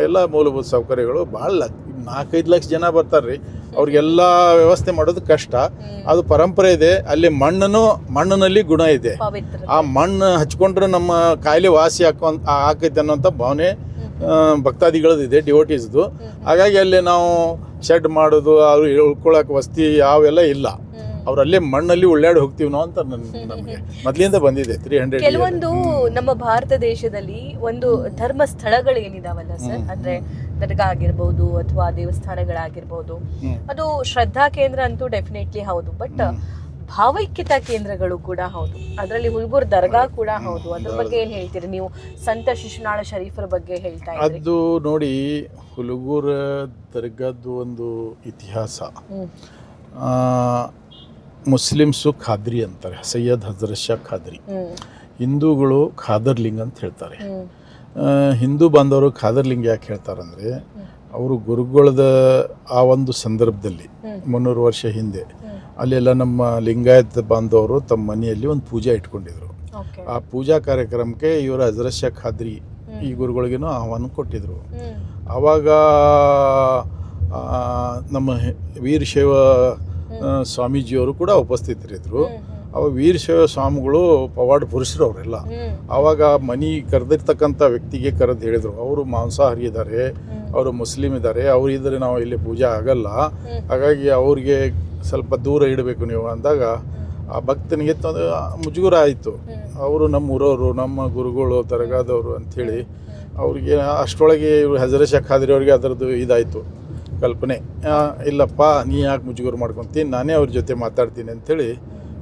ಎಲ್ಲ ಮೂಲಭೂತ ಸೌಕರ್ಯಗಳು. ಭಾಳ 4-5 ಲಕ್ಷ ಜನ ಬರ್ತಾರೆ ರೀ. ಅವ್ರಿಗೆಲ್ಲ ವ್ಯವಸ್ಥೆ ಮಾಡೋದು ಕಷ್ಟ. ಅದು ಪರಂಪರೆ ಇದೆ. ಅಲ್ಲಿ ಮಣ್ಣಿನಲ್ಲಿ ಗುಣ ಇದೆ. ಆ ಮಣ್ಣು ಹಚ್ಕೊಂಡ್ರೆ ನಮ್ಮ ಕಾಯಿಲೆ ವಾಸಿ ಆಕೈತೆ ಅನ್ನೋಂಥ ಭಾವನೆ ಭಕ್ತಾದಿಗಳದಿದೆ, ಡಿವೋಟೀಸ್ದು. ಹಾಗಾಗಿ ಅಲ್ಲಿ ನಾವು ಶೆಡ್ ಮಾಡೋದು, ಅವ್ರು ಉಳ್ಕೊಳಕ್ಕೆ ವಸತಿ ಯಾವೆಲ್ಲ ಇಲ್ಲ. ಅವರಲ್ಲೇ ಮಣ್ಣಲ್ಲಿ ಉಳ್ಳಾಡಿ ಹೋಗ್ತೀವಿ ನಾವು ಅಂತ ನಮಗೆ ಮೊದಲಿಂದ ಬಂದಿದೆ. 300 ಕೆಲವೊಂದು ನಮ್ಮ ಭಾರತ ದೇಶದಲ್ಲಿ ಒಂದು ಧರ್ಮ ಸ್ಥಳಗಳು ಏನಿದಾವಲ್ಲ ಸರ್, ಅಂದ್ರೆ ದರ್ಗಾ ಆಗಿರ್ಬೋದು ಅಥವಾ ದೇವಸ್ಥಾನಗಳಾಗಿರ್ಬೋದು, ಅದು ಶ್ರದ್ಧಾ ಕೇಂದ್ರ ಅಂತೂ ಡೆಫಿನೆಟ್ಲಿ ಹೌದು. ಬಟ್ ಭಾವೈಕ್ಯತಾ ಕೇಂದ್ರಗಳು ಕೂಡ ಹೌದು. ಅದರಲ್ಲಿ ಹುಲ್ಗೂರ್ ದರ್ಗಾ ಕೂಡ ಹೌದು. ಅದ್ರ ಬಗ್ಗೆ ಏನು ಹೇಳ್ತೀರಿ ನೀವು? ಸಂತ ಶಿಶುನಾಳ ಶರೀಫರ ಬಗ್ಗೆ ಹೇಳ್ತಾ ಇದ್ರಿ. ಅದು ನೋಡಿ, ಹುಲ್ಗೂರ್ ದರ್ಗಾದ್ದು ಒಂದು ಇತಿಹಾಸ. ಮುಸ್ಲಿಮ್ಸು ಖಾದ್ರಿ ಅಂತಾರೆ, ಸೈಯದ್ ಹಜರತ್ ಶಾ ಖಾದ್ರಿ. ಹಿಂದೂಗಳು ಖಾದರ್ಲಿಂಗ್ ಅಂತ ಹೇಳ್ತಾರೆ. ಹಿಂದೂ ಬಾಂಧವರು ಖಾದರ್ಲಿಂಗ್ ಯಾಕೆ ಹೇಳ್ತಾರಂದರೆ, ಅವರು ಗುರುಗಳದ ಆ ಒಂದು ಸಂದರ್ಭದಲ್ಲಿ 300 ವರ್ಷ ಹಿಂದೆ ಅಲ್ಲೆಲ್ಲ ನಮ್ಮ ಲಿಂಗಾಯತ ಬಾಂಧವರು ತಮ್ಮ ಮನೆಯಲ್ಲಿ ಒಂದು ಪೂಜೆ ಇಟ್ಕೊಂಡಿದ್ರು. ಆ ಪೂಜಾ ಕಾರ್ಯಕ್ರಮಕ್ಕೆ ಇವರು ಹಜರತ್ ಶಾ ಖಾದ್ರಿ ಈ ಗುರುಗಳಿಗೇನೋ ಆಹ್ವಾನ ಕೊಟ್ಟಿದ್ರು. ಆವಾಗ ನಮ್ಮ ವೀರಶೈವ ಸ್ವಾಮೀಜಿಯವರು ಕೂಡ ಉಪಸ್ಥಿತರಿದ್ದರು. ಅವ ವೀರಶೈವ ಸ್ವಾಮಿಗಳು ಪವಾಡ ಪುರುಷರು ಅವರೆಲ್ಲ. ಆವಾಗ ಮನಿ ಕರೆದಿರ್ತಕ್ಕಂಥ ವ್ಯಕ್ತಿಗೆ ಕರೆದು ಹೇಳಿದರು, ಅವರು ಮಾಂಸಾಹಾರಿ ಇದ್ದಾರೆ, ಅವರು ಮುಸ್ಲಿಮ್ ಇದ್ದಾರೆ, ಅವ್ರು ಇದ್ದರೆ ನಾವು ಇಲ್ಲಿ ಪೂಜೆ ಆಗಲ್ಲ, ಹಾಗಾಗಿ ಅವ್ರಿಗೆ ಸ್ವಲ್ಪ ದೂರ ಇಡಬೇಕು ನೀವು ಅಂದಾಗ ಆ ಭಕ್ತನಿಗೆ ಮುಜುಗರ ಆಯಿತು. ಅವರು ನಮ್ಮ ಊರವರು, ನಮ್ಮ ಗುರುಗಳು, ದರ್ಗಾದವರು ಅಂಥೇಳಿ ಅವ್ರಿಗೆ ಅಷ್ಟರೊಳಗೆ ಇವರು ಹಜರತ್ ಶೇಖ್ ಖಾದ್ರಿ ಅವ್ರಿಗೆ ಅದರದ್ದು ಇದಾಯಿತು ಕಲ್ಪನೆ. ಇಲ್ಲಪ್ಪ ನೀ ಯಾಕೆ ಮುಜುಗರ ಮಾಡ್ಕೊತೀನಿ, ನಾನೇ ಅವ್ರ ಜೊತೆ ಮಾತಾಡ್ತೀನಿ ಅಂಥೇಳಿ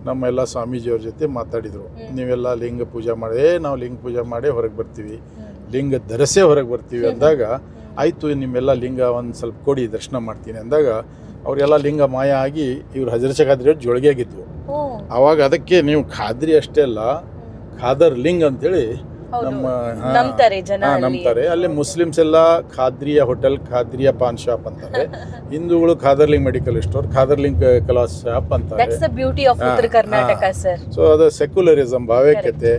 ನಮ್ಮ ಎಲ್ಲ ಸ್ವಾಮೀಜಿಯವ್ರ ಜೊತೆ ಮಾತಾಡಿದರು. ನೀವೆಲ್ಲ ಲಿಂಗ ಪೂಜೆ ಮಾಡಿ, ನಾವು ಲಿಂಗ ಪೂಜೆ ಮಾಡಿ ಹೊರಗೆ ಬರ್ತೀವಿ, ಲಿಂಗ ಧರಿಸೇ ಹೊರಗೆ ಬರ್ತೀವಿ ಅಂದಾಗ ಆಯಿತು ನಿಮ್ಮೆಲ್ಲ ಲಿಂಗ ಒಂದು ಸ್ವಲ್ಪ ಕೊಡಿ ದರ್ಶನ ಮಾಡ್ತೀನಿ ಅಂದಾಗ ಅವರೆಲ್ಲ ಲಿಂಗ ಮಾಯ ಆಗಿ ಇವ್ರು ಹಜರತ್ ಶೇಖ್ ಖಾದ್ರಿ ಅವ್ರು ಜೋಳಿಗೆ ಆಗಿದ್ವು. ಆವಾಗ ಅದಕ್ಕೆ ನೀವು ಖಾದ್ರಿ ಅಷ್ಟೇ ಅಲ್ಲ, ಖಾದರ್ ಲಿಂಗ್ ಅಂತೇಳಿ ನಮ್ಮ ನಂಬ್ತಾರೆ. ಅಲ್ಲಿ ಮುಸ್ಲಿಮ್ಸ್ ಎಲ್ಲ ಖಾದ್ರಿಯ ಹೋಟೆಲ್, ಖಾದ್ರಿಯ ಪಾನ್ ಶಾಪ್ ಅಂತಾರೆ, ಹಿಂದೂಗಳು ಖಾದರ್ಲಿಂಗ್ ಮೆಡಿಕಲ್ ಸ್ಟೋರ್, ಖಾದರ್ಲಿಂಗ್ ಕ್ಲಾಸ್ ಶಾಪ್ ಅಂತಾರೆ. ಸೊ ಅದು ಸೆಕ್ಯುಲರಿಸಮ್, ಭಾವೈಕ್ಯತೆ.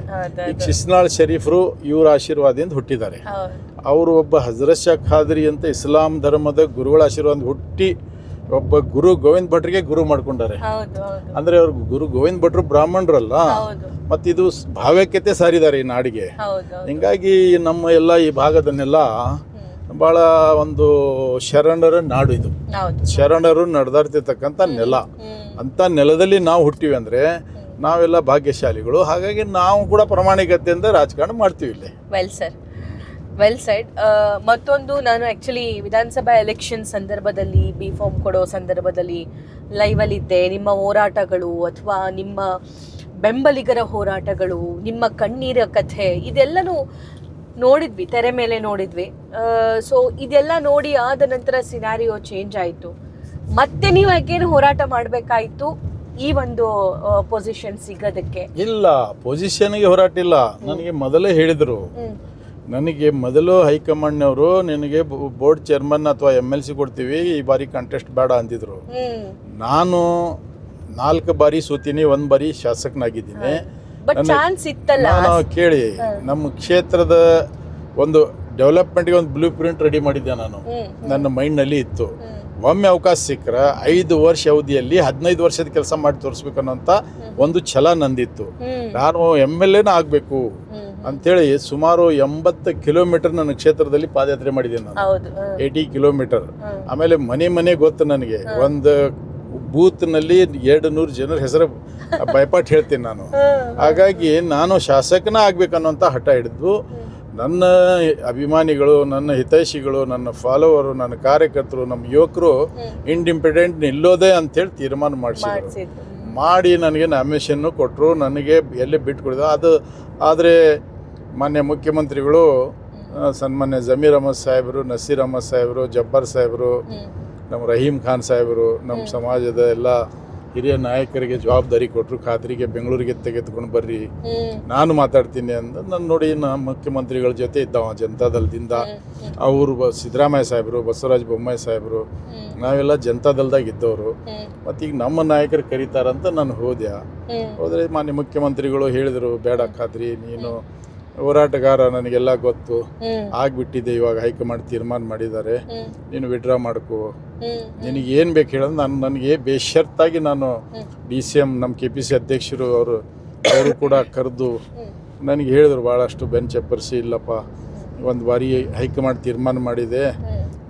ಈಗ ಶಿಸ್ನಾಳ್ ಶರೀಫ್ರು ಇವ್ರ ಆಶೀರ್ವಾದದಿಂದ ಹುಟ್ಟಿದ್ದಾರೆ. ಅವರು ಒಬ್ಬ ಹಜರತ್ ಶೇಖ್ ಖಾದ್ರಿ ಅಂತ ಇಸ್ಲಾಂ ಧರ್ಮದ ಗುರುಗಳ ಆಶೀರ್ವಾದ ಹುಟ್ಟಿ ಒಬ್ಬ ಗುರು ಗೋವಿಂದ್ ಭಟ್ರಿಗೆ ಗುರು ಮಾಡ್ಕೊಂಡಾರೆ. ಅಂದ್ರೆ ಅವ್ರ ಗುರು ಗೋವಿಂದ್ ಭಟ್ರು ಬ್ರಾಹ್ಮಣರಲ್ಲ, ಮತ್ತೆ ಇದು ಭಾವೈಕ್ಯತೆ ಸಾರಿದ್ದಾರೆ ಈ ನಾಡಿಗೆ. ಹಿಂಗಾಗಿ ನಮ್ಮ ಎಲ್ಲ ಈ ಭಾಗದನ್ನೆಲ್ಲ ಬಹಳ ಒಂದು ಶರಣರ ನಾಡು ಇದು, ಶರಣರು ನಡೆದಾಡ್ತಿರ್ತಕ್ಕಂಥ ನೆಲ. ಅಂತ ನೆಲದಲ್ಲಿ ನಾವು ಹುಟ್ಟಿವಿ ಅಂದ್ರೆ ನಾವೆಲ್ಲ ಭಾಗ್ಯಶಾಲಿಗಳು. ಹಾಗಾಗಿ ನಾವು ಕೂಡ ಪ್ರಾಮಾಣಿಕತೆಯಿಂದ ರಾಜಕಾರಣ ಮಾಡ್ತೀವಿ ಇಲ್ಲಿ. Well side. ಮತ್ತೊಂದು, ನಾನು ಆ್ಯಕ್ಚುಲಿ ವಿಧಾನಸಭಾ ಎಲೆಕ್ಷನ್ ಸಂದರ್ಭದಲ್ಲಿ ಬಿ ಫಾರ್ಮ್ ಕೊಡೋ ಸಂದರ್ಭದಲ್ಲಿ ಲೈವಲ್ಲಿದ್ದೆ. ನಿಮ್ಮ ಹೋರಾಟಗಳು ಅಥವಾ ನಿಮ್ಮ ಬೆಂಬಲಿಗರ ಹೋರಾಟಗಳು, ನಿಮ್ಮ ಕಣ್ಣೀರ ಕಥೆ, ಇದೆಲ್ಲನೂ ನೋಡಿದ್ವಿ, ತೆರೆ ಮೇಲೆ ನೋಡಿದ್ವಿ. ಸೊ ಇದೆಲ್ಲ ನೋಡಿ ಆದ ನಂತರ ಸಿನಾರಿಯೋ ಚೇಂಜ್ ಆಯಿತು. ಮತ್ತೆ ನೀವು ಯಾಕೇನು ಹೋರಾಟ ಮಾಡಬೇಕಾಯಿತು ಈ ಒಂದು ಪೊಸಿಷನ್ ಸಿಗೋದಕ್ಕೆ? ಇಲ್ಲ, ಪೊಸಿಷನ್ಗೆ ಹೋರಾಟ ಇಲ್ಲ. ನನಗೆ ಮೊದಲೇ ಹೇಳಿದರು, ನನಗೆ ಮೊದಲು ಹೈಕಮಾಂಡ್ನವರು ನಿನಗೆ ಬೋರ್ಡ್ ಚೇರ್ಮನ್ ಅಥವಾ MLC ಕೊಡ್ತೀವಿ, ಈ ಬಾರಿ ಕಂಟೆಸ್ಟ್ ಬೇಡ ಅಂದಿದ್ರು. ನಾನು 4 ಬಾರಿ ಸೋತೀನಿ, 1 ಬಾರಿ ಶಾಸಕನಾಗಿದ್ದೀನಿ. ನಾನು ಕೇಳಿ ನಮ್ಮ ಕ್ಷೇತ್ರದ ಒಂದು ಡೆವಲಪ್ಮೆಂಟ್ಗೆ ಒಂದು ಬ್ಲೂ ಪ್ರಿಂಟ್ ರೆಡಿ ಮಾಡಿದ್ದೆ ನಾನು, ನನ್ನ ಮೈಂಡ್ನಲ್ಲಿ ಇತ್ತು. ಒಮ್ಮೆ ಅವಕಾಶ ಸಿಕ್ಕರೆ 5 ವರ್ಷ ಅವಧಿಯಲ್ಲಿ 15 ವರ್ಷದ ಕೆಲಸ ಮಾಡಿ ತೋರಿಸ್ಬೇಕನ್ನೋಂಥ ಒಂದು ಛಲ ನಂದಿತ್ತು. ನಾನು MLA ಆಗಬೇಕು ಅಂಥೇಳಿ ಸುಮಾರು 80 ಕಿಲೋಮೀಟರ್ ನನ್ನ ಕ್ಷೇತ್ರದಲ್ಲಿ ಪಾದಯಾತ್ರೆ ಮಾಡಿದ್ದೀನಿ ನಾನು, 80 ಕಿಲೋಮೀಟರ್. ಆಮೇಲೆ ಮನೆ ಗೊತ್ತು ನನಗೆ, ಒಂದು ಬೂತ್ನಲ್ಲಿ 200 ಜನರ ಹೆಸರು ಬೈಪಾಟ್ ಹೇಳ್ತೀನಿ ನಾನು. ಹಾಗಾಗಿ ನಾನು ಶಾಸಕನ ಆಗ್ಬೇಕನ್ನುವಂಥ ಹಠ ಹಿಡಿದು ನನ್ನ ಅಭಿಮಾನಿಗಳು, ನನ್ನ ಹಿತೈಷಿಗಳು, ನನ್ನ ಫಾಲೋವರು, ನನ್ನ ಕಾರ್ಯಕರ್ತರು, ನಮ್ಮ ಯುವಕರು ಇಂಡಿಪೆಂಡೆಂಟ್ ನಿಲ್ಲೋದೇ ಅಂಥೇಳಿ ತೀರ್ಮಾನ ಮಾಡಿ ನನಗೆ ನಾಮಿನೇಷನ್ನು ಕೊಟ್ಟರು. ನನಗೆ ಎಲ್ಲಿ ಬಿಟ್ಕೊಡಿದ್ರು ಅದು. ಆದರೆ ಮಾನ್ಯ ಮುಖ್ಯಮಂತ್ರಿಗಳು ಸನ್ಮಾನ್ಯ ಜಮೀರ್ ಅಹಮದ್ ಸಾಹೇಬರು, ನಸೀರ್ ಅಹಮದ್ ಸಾಹೇಬರು, ಜಬ್ಬಾರ್ ಸಾಹೇಬರು, ನಮ್ಮ ರಹೀಮ್ ಖಾನ್ ಸಾಹೇಬರು, ನಮ್ಮ ಸಮಾಜದ ಎಲ್ಲ ಹಿರಿಯ ನಾಯಕರಿಗೆ ಜವಾಬ್ದಾರಿ ಕೊಟ್ಟರು. ಖಾದ್ರಿಗೆ ಬೆಂಗಳೂರಿಗೆ ತೆಗೆದುಕೊಂಡು ಬರ್ರಿ, ನಾನು ಮಾತಾಡ್ತೀನಿ ಅಂತ. ನಾನು ನೋಡಿ, ನಮ್ಮ ಮುಖ್ಯಮಂತ್ರಿಗಳ ಜೊತೆ ಇದ್ದಾವ ಜನತಾದಳದಿಂದ. ಅವರು ಸಿದ್ದರಾಮಯ್ಯ ಸಾಹೇಬರು, ಬಸವರಾಜ ಬೊಮ್ಮಾಯಿ ಸಾಹೇಬರು, ನಾವೆಲ್ಲ ಜನತಾದಳದಾಗ ಇದ್ದವರು. ಮತ್ತೀಗ ನಮ್ಮ ನಾಯಕರು ಕರೀತಾರಂತ ನಾನು ಹೋದರೆ ಮಾನ್ಯ ಮುಖ್ಯಮಂತ್ರಿಗಳು ಹೇಳಿದರು, ಬೇಡ ಖಾದ್ರಿ, ನೀನು ಹೋರಾಟಗಾರ, ನನಗೆಲ್ಲ ಗೊತ್ತು, ಆಗ್ಬಿಟ್ಟಿದೆ, ಇವಾಗ ಹೈಕಮಾಂಡ್ ತೀರ್ಮಾನ ಮಾಡಿದ್ದಾರೆ, ನೀನು ವಿಡ್ರಾ ಮಾಡ್ಕೋ, ನಿನಗೆ ಏನು ಬೇಕು ಹೇಳೋದು. ನನಗೆ ಬೇಷರ್ತಾಗಿ ನಾನು DCM ನಮ್ಮ KPC ಅಧ್ಯಕ್ಷರು ಅವರು ಕೂಡ ಕರೆದು ನನಗೆ ಹೇಳಿದರು, ಭಾಳಷ್ಟು ಬೆಂಚ್ ಎಬ್ಬರಿಸಿ, ಇಲ್ಲಪ್ಪ ಒಂದು ಬಾರಿ ಹೈಕಮಾಂಡ್ ತೀರ್ಮಾನ ಮಾಡಿದೆ,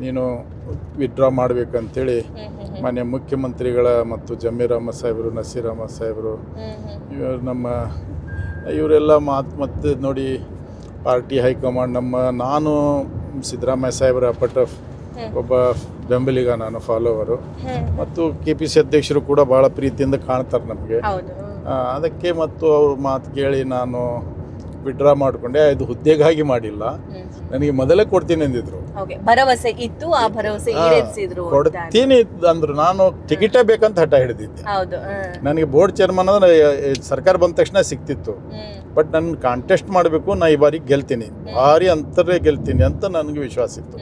ನೀನು ವಿಡ್ರಾ ಮಾಡಬೇಕಂತೇಳಿ ಮಾನ್ಯ ಮುಖ್ಯಮಂತ್ರಿಗಳ ಮತ್ತು ಜಮೀರ್ ಅಹಮದ್ ಸಾಹೇಬರು, ನಸೀರ್ ಅಹಮದ್ ಸಾಹೇಬರು, ನಮ್ಮ ಇವರೆಲ್ಲ ಮತ್ತು ನೋಡಿ ಪಾರ್ಟಿ ಹೈಕಮಾಂಡ್ ನಾನು ಸಿದ್ದರಾಮಯ್ಯ ಸಾಹೇಬರ ಅಪ್ಪಟ ಒಬ್ಬ ಬೆಂಬಲಿಗ, ನಾನು ಫಾಲೋವರು. ಮತ್ತು KPC ಅಧ್ಯಕ್ಷರು ಕೂಡ ಭಾಳ ಪ್ರೀತಿಯಿಂದ ಕಾಣ್ತಾರೆ ನಮಗೆ. ಅದಕ್ಕೆ ಮತ್ತು ಅವ್ರ ಮಾತು ಕೇಳಿ ನಾನು ವಿಡ್ರಾ ಮಾಡಿಕೊಂಡೆ. ಅದು ಹುದ್ದೆಗಾಗಿ ಮಾಡಿಲ್ಲ, ನನಗೆ ಮೊದಲೇ ಕೊಡ್ತೀನಿ ಅಂದಿದ್ರು, ಭರವಸೆ ಇತ್ತು, ಆ ಭರವಸೆ ಈಡೇರಿಸಿದ್ರು. ಕೊಡ್ತೀನಿ ಅಂದ್ರು. ನಾನು ಟಿಕೆಟೇ ಬೇಕಂತ ಹಠ ಹಿಡಿದಿದ್ದೆ. ನನಗೆ ಬೋರ್ಡ್ ಚೇರ್ಮನ್ ಅಂದ್ರೆ ಸರ್ಕಾರ ಬಂದ ತಕ್ಷಣ ಸಿಕ್ತಿತ್ತು. ಬಟ್ ನನ್ನ ಕಾಂಟೆಸ್ಟ್ ಮಾಡಬೇಕು, ನಾ ಈ ಬಾರಿ ಗೆಲ್ತೀನಿ, ಭಾರಿ ಅಂತರೇ ಗೆಲ್ತೀನಿ ಅಂತ ನನಗೆ ವಿಶ್ವಾಸ ಇತ್ತು.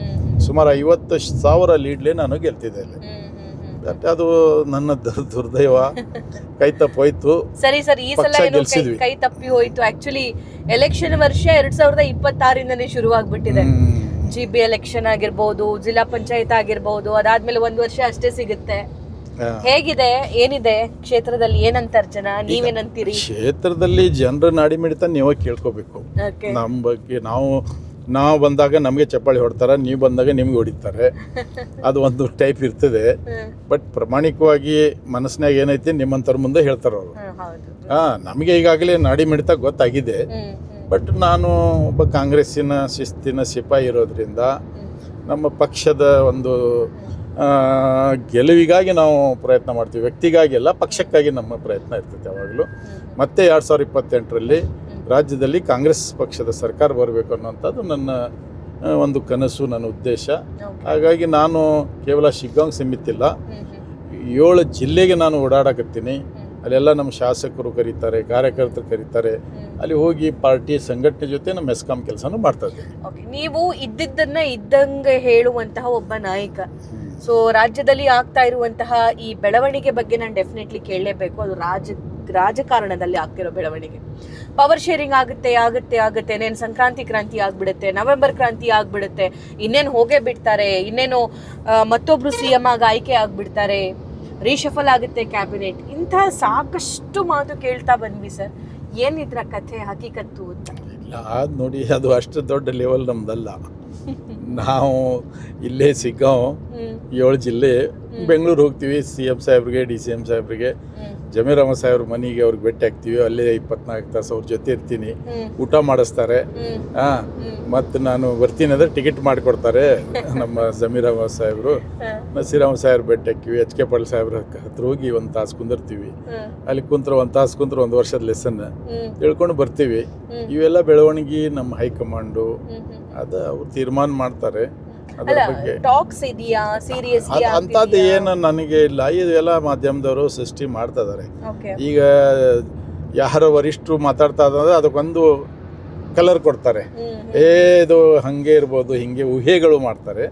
ಸುಮಾರು 50,000 ಲೀಡ್ಲೇ ನಾನು ಗೆಲ್ತಿದ್ದೆ ಅಲ್ಲಿ. ಅದು ನನ್ನ ದುರ್ದೈವ, ಕೈ ತಪ್ಪೋಯ್ತು. ಸರಿ ಸರ್, ಈ ಸಲ ಕೈ ತಪ್ಪಿ ಹೋಯ್ತು. ಆಕ್ಚುಲಿ ಎಲೆಕ್ಷನ್ ವರ್ಷ 2026 ಶುರುವಾಗ್ಬಿಟ್ಟಿದೆ. GB ಎಲೆಕ್ಷನ್ ಆಗಿರ್ಬೋದು, ಜಿಲ್ಲಾ ಪಂಚಾಯತ್ ಆಗಿರ್ಬೋದು, ಅದಾದ್ಮೇಲೆ 1 ವರ್ಷ ಅಷ್ಟೇ ಸಿಗುತ್ತೆ. ಹೇಗಿದೆ, ಏನಿದೆ ಕ್ಷೇತ್ರದಲ್ಲಿ, ಏನಂತಾರ ಜನ, ನೀವೇನಂತೀರಿ? ಕ್ಷೇತ್ರದಲ್ಲಿ ಜನರ ನಾಡಿ ಮಿಡಿತ ನೀವೇ ಕೇಳ್ಕೋಬೇಕು. ನಮ್ಮ ಬಗ್ಗೆ ನಾವು ಬಂದಾಗ ನಮಗೆ ಚಪ್ಪಾಳಿ ಹೊಡ್ತಾರೆ, ನೀವು ಬಂದಾಗ ನಿಮ್ಗೆ ಹೊಡಿತಾರೆ. ಅದು ಒಂದು ಟೈಪ್ ಇರ್ತದೆ. ಬಟ್ ಪ್ರಾಮಾಣಿಕವಾಗಿ ಮನಸ್ಸಿನಾಗ ಏನೈತಿ ನಿಮ್ಮಂಥವ್ರ ಮುಂದೆ ಹೇಳ್ತಾರೆ ಅವರು. ನಮಗೆ ಈಗಾಗಲೇ ನಾಡಿ ಮಿಡಿತ ಗೊತ್ತಾಗಿದೆ. ಬಟ್ ನಾನು ಒಬ್ಬ ಕಾಂಗ್ರೆಸ್ಸಿನ ಶಿಸ್ತಿನ ಸಿಪಾಯಿ ಇರೋದ್ರಿಂದ ನಮ್ಮ ಪಕ್ಷದ ಒಂದು ಗೆಲುವಿಗಾಗಿ ನಾವು ಪ್ರಯತ್ನ ಮಾಡ್ತೀವಿ. ವ್ಯಕ್ತಿಗಾಗಿ ಅಲ್ಲ, ಪಕ್ಷಕ್ಕಾಗಿ ನಮ್ಮ ಪ್ರಯತ್ನ ಇರ್ತೈತೆ ಯಾವಾಗಲೂ. ಮತ್ತೆ 2028ರಲ್ಲಿ ರಾಜ್ಯದಲ್ಲಿ ಕಾಂಗ್ರೆಸ್ ಪಕ್ಷದ ಸರ್ಕಾರ ಬರಬೇಕು ಅನ್ನೋಂಥದ್ದು ನನ್ನ ಒಂದು ಕನಸು, ನನ್ನ ಉದ್ದೇಶ. ಹಾಗಾಗಿ ನಾನು ಕೇವಲ ಶಿಗ್ಗಾಂವ್ ಸೀಮಿತಿಲ್ಲ, 7 ಜಿಲ್ಲೆಗೆ ನಾನು ಓಡಾಡಕತ್ತೀನಿ. ಅಲ್ಲೆಲ್ಲ ನಮ್ಮ ಶಾಸಕರು ಕರೀತಾರೆ, ಕಾರ್ಯಕರ್ತರು ಕರೀತಾರೆ. ಅಲ್ಲಿ ಹೋಗಿ ಪಾರ್ಟಿ ಸಂಘಟನೆ ಜೊತೆ ನಮ್ಮ ಮೆಸ್ಕಾಂ ಕೆಲಸನೂ ಮಾಡ್ತಾ ಇದ್ದೀನಿ. ನೀವು ಇದ್ದಿದ್ದನ್ನ ಇದ್ದಂಗೆ ಹೇಳುವಂತಹ ಒಬ್ಬ ನಾಯಕ. ಸೊ ರಾಜ್ಯದಲ್ಲಿ ಆಗ್ತಾ ಇರುವಂತಹ ಈ ಬೆಳವಣಿಗೆ ಬಗ್ಗೆ ನಾನು ಡೆಫಿನೆಟ್ಲಿ ಕೇಳಲೇಬೇಕು. ಅದು ರಾಜಕಾರಣದಲ್ಲಿ ಆಗ್ತಿರೋ ಬೆಳವಣಿಗೆ. ಪವರ್ ಶೇರಿಂಗ್ ಆಗುತ್ತೆ. ನೇನು ಸಂಕ್ರಾಂತಿ ಕ್ರಾಂತಿ ಆಗ್ಬಿಡುತ್ತೆ, ನವೆಂಬರ್ ಕ್ರಾಂತಿ ಆಗ್ಬಿಡುತ್ತೆ, ಇನ್ನೇನು ಹೋಗೇ ಬಿಡ್ತಾರೆ, ಇನ್ನೇನು ಮತ್ತೊಬ್ರು CM ಆಗಿ ಆಯ್ಕೆ ಆಗ್ಬಿಡ್ತಾರೆ, ರೀಶಫಲ್ ಆಗುತ್ತೆ ಕ್ಯಾಬಿನೆಟ್. ಇಂತಹ ಸಾಕಷ್ಟು ಮಾತು ಕೇಳ್ತಾ ಬಂದ್ವಿ ಸರ್. ಏನಿದ್ರ ಕಥೆ, ಹಕೀಕತ್ತು ಅಂತ? ಇಲ್ಲ, ಅದು ನೋಡಿ, ಅದು ಅಷ್ಟು ದೊಡ್ಡ ಲೆವೆಲ್ ನಮ್ದಲ್ಲ. ನಾವು ಇಲ್ಲೇ ಸಿಗ್ಗಾಂವ್ 7 ಜಿಲ್ಲೆ, ಬೆಂಗಳೂರು ಹೋಗ್ತೀವಿ CM ಸಾಹೇಬ್ರಿಗೆ, DCM ಸಾಹೇಬ್ರಿಗೆ, ಜಮೀರ್ ಅಹಮದ್ ಸಾಹೇಬ್ರ ಮನೆಗೆ ಅವ್ರಿಗೆ ಭೇಟಿ ಆಗ್ತೀವಿ. ಅಲ್ಲೇ 24 ತಾಸು ಅವ್ರ ಜೊತೆ ಇರ್ತೀನಿ, ಊಟ ಮಾಡಿಸ್ತಾರೆ. ಮತ್ತು ನಾನು ಬರ್ತೀನಿ ಅಂದರೆ ಟಿಕೆಟ್ ಮಾಡಿಕೊಡ್ತಾರೆ ನಮ್ಮ ಜಮೀರ್ ಅಹಮದ್ ಸಾಹೇಬರು. ನಸೀರ್ ಅಹಮದ್ ಸಾಹೇಬ್ರ ಭೇಟಿ ಹಾಕ್ತೀವಿ, HK ಪಾಟೀಲ್ ಸಾಹೇಬ್ರ ಹತ್ರ ಹೋಗಿ 1 ತಾಸು ಕುಂದಿರ್ತೀವಿ. ಅಲ್ಲಿ ಕುಂತ್ರೆ 1 ತಾಸು ಕುಂತ್ರೆ 1 ವರ್ಷದ ಲೆಸನ್ ತಿಳ್ಕೊಂಡು ಬರ್ತೀವಿ. ಇವೆಲ್ಲ ಬೆಳವಣಿಗೆ ನಮ್ಮ ಹೈಕಮಾಂಡು ಅದು ಅವ್ರು ತೀರ್ಮಾನ ಮಾಡ್ತಾರೆ. ಅದ್ರ ಬಗ್ಗೆ ಟಾಕ್ಸ್ ಇದೆಯಾ, ಸೀರಿಯಸ್ ಅಂಥದ್ದು ಏನು ನನಗೆ ಇಲ್ಲ. ಇದೆಲ್ಲ ಮಾಧ್ಯಮದವರು ಸೃಷ್ಟಿ ಮಾಡ್ತಾ ಇದ್ದಾರೆ. ಈಗ ಯಾರೋ ವರಿಷ್ಠರು ಮಾತಾಡ್ತಾ ಇದ್ದಾರೆ, ಅದಕ್ಕೊಂದು ಕಲರ್ ಕೊಡ್ತಾರೆ. ಇದು ಹಂಗೆ ಇರ್ಬೋದು, ಹಿಂಗೆ ಊಹೆಗಳು ಮಾಡ್ತಾರೆ.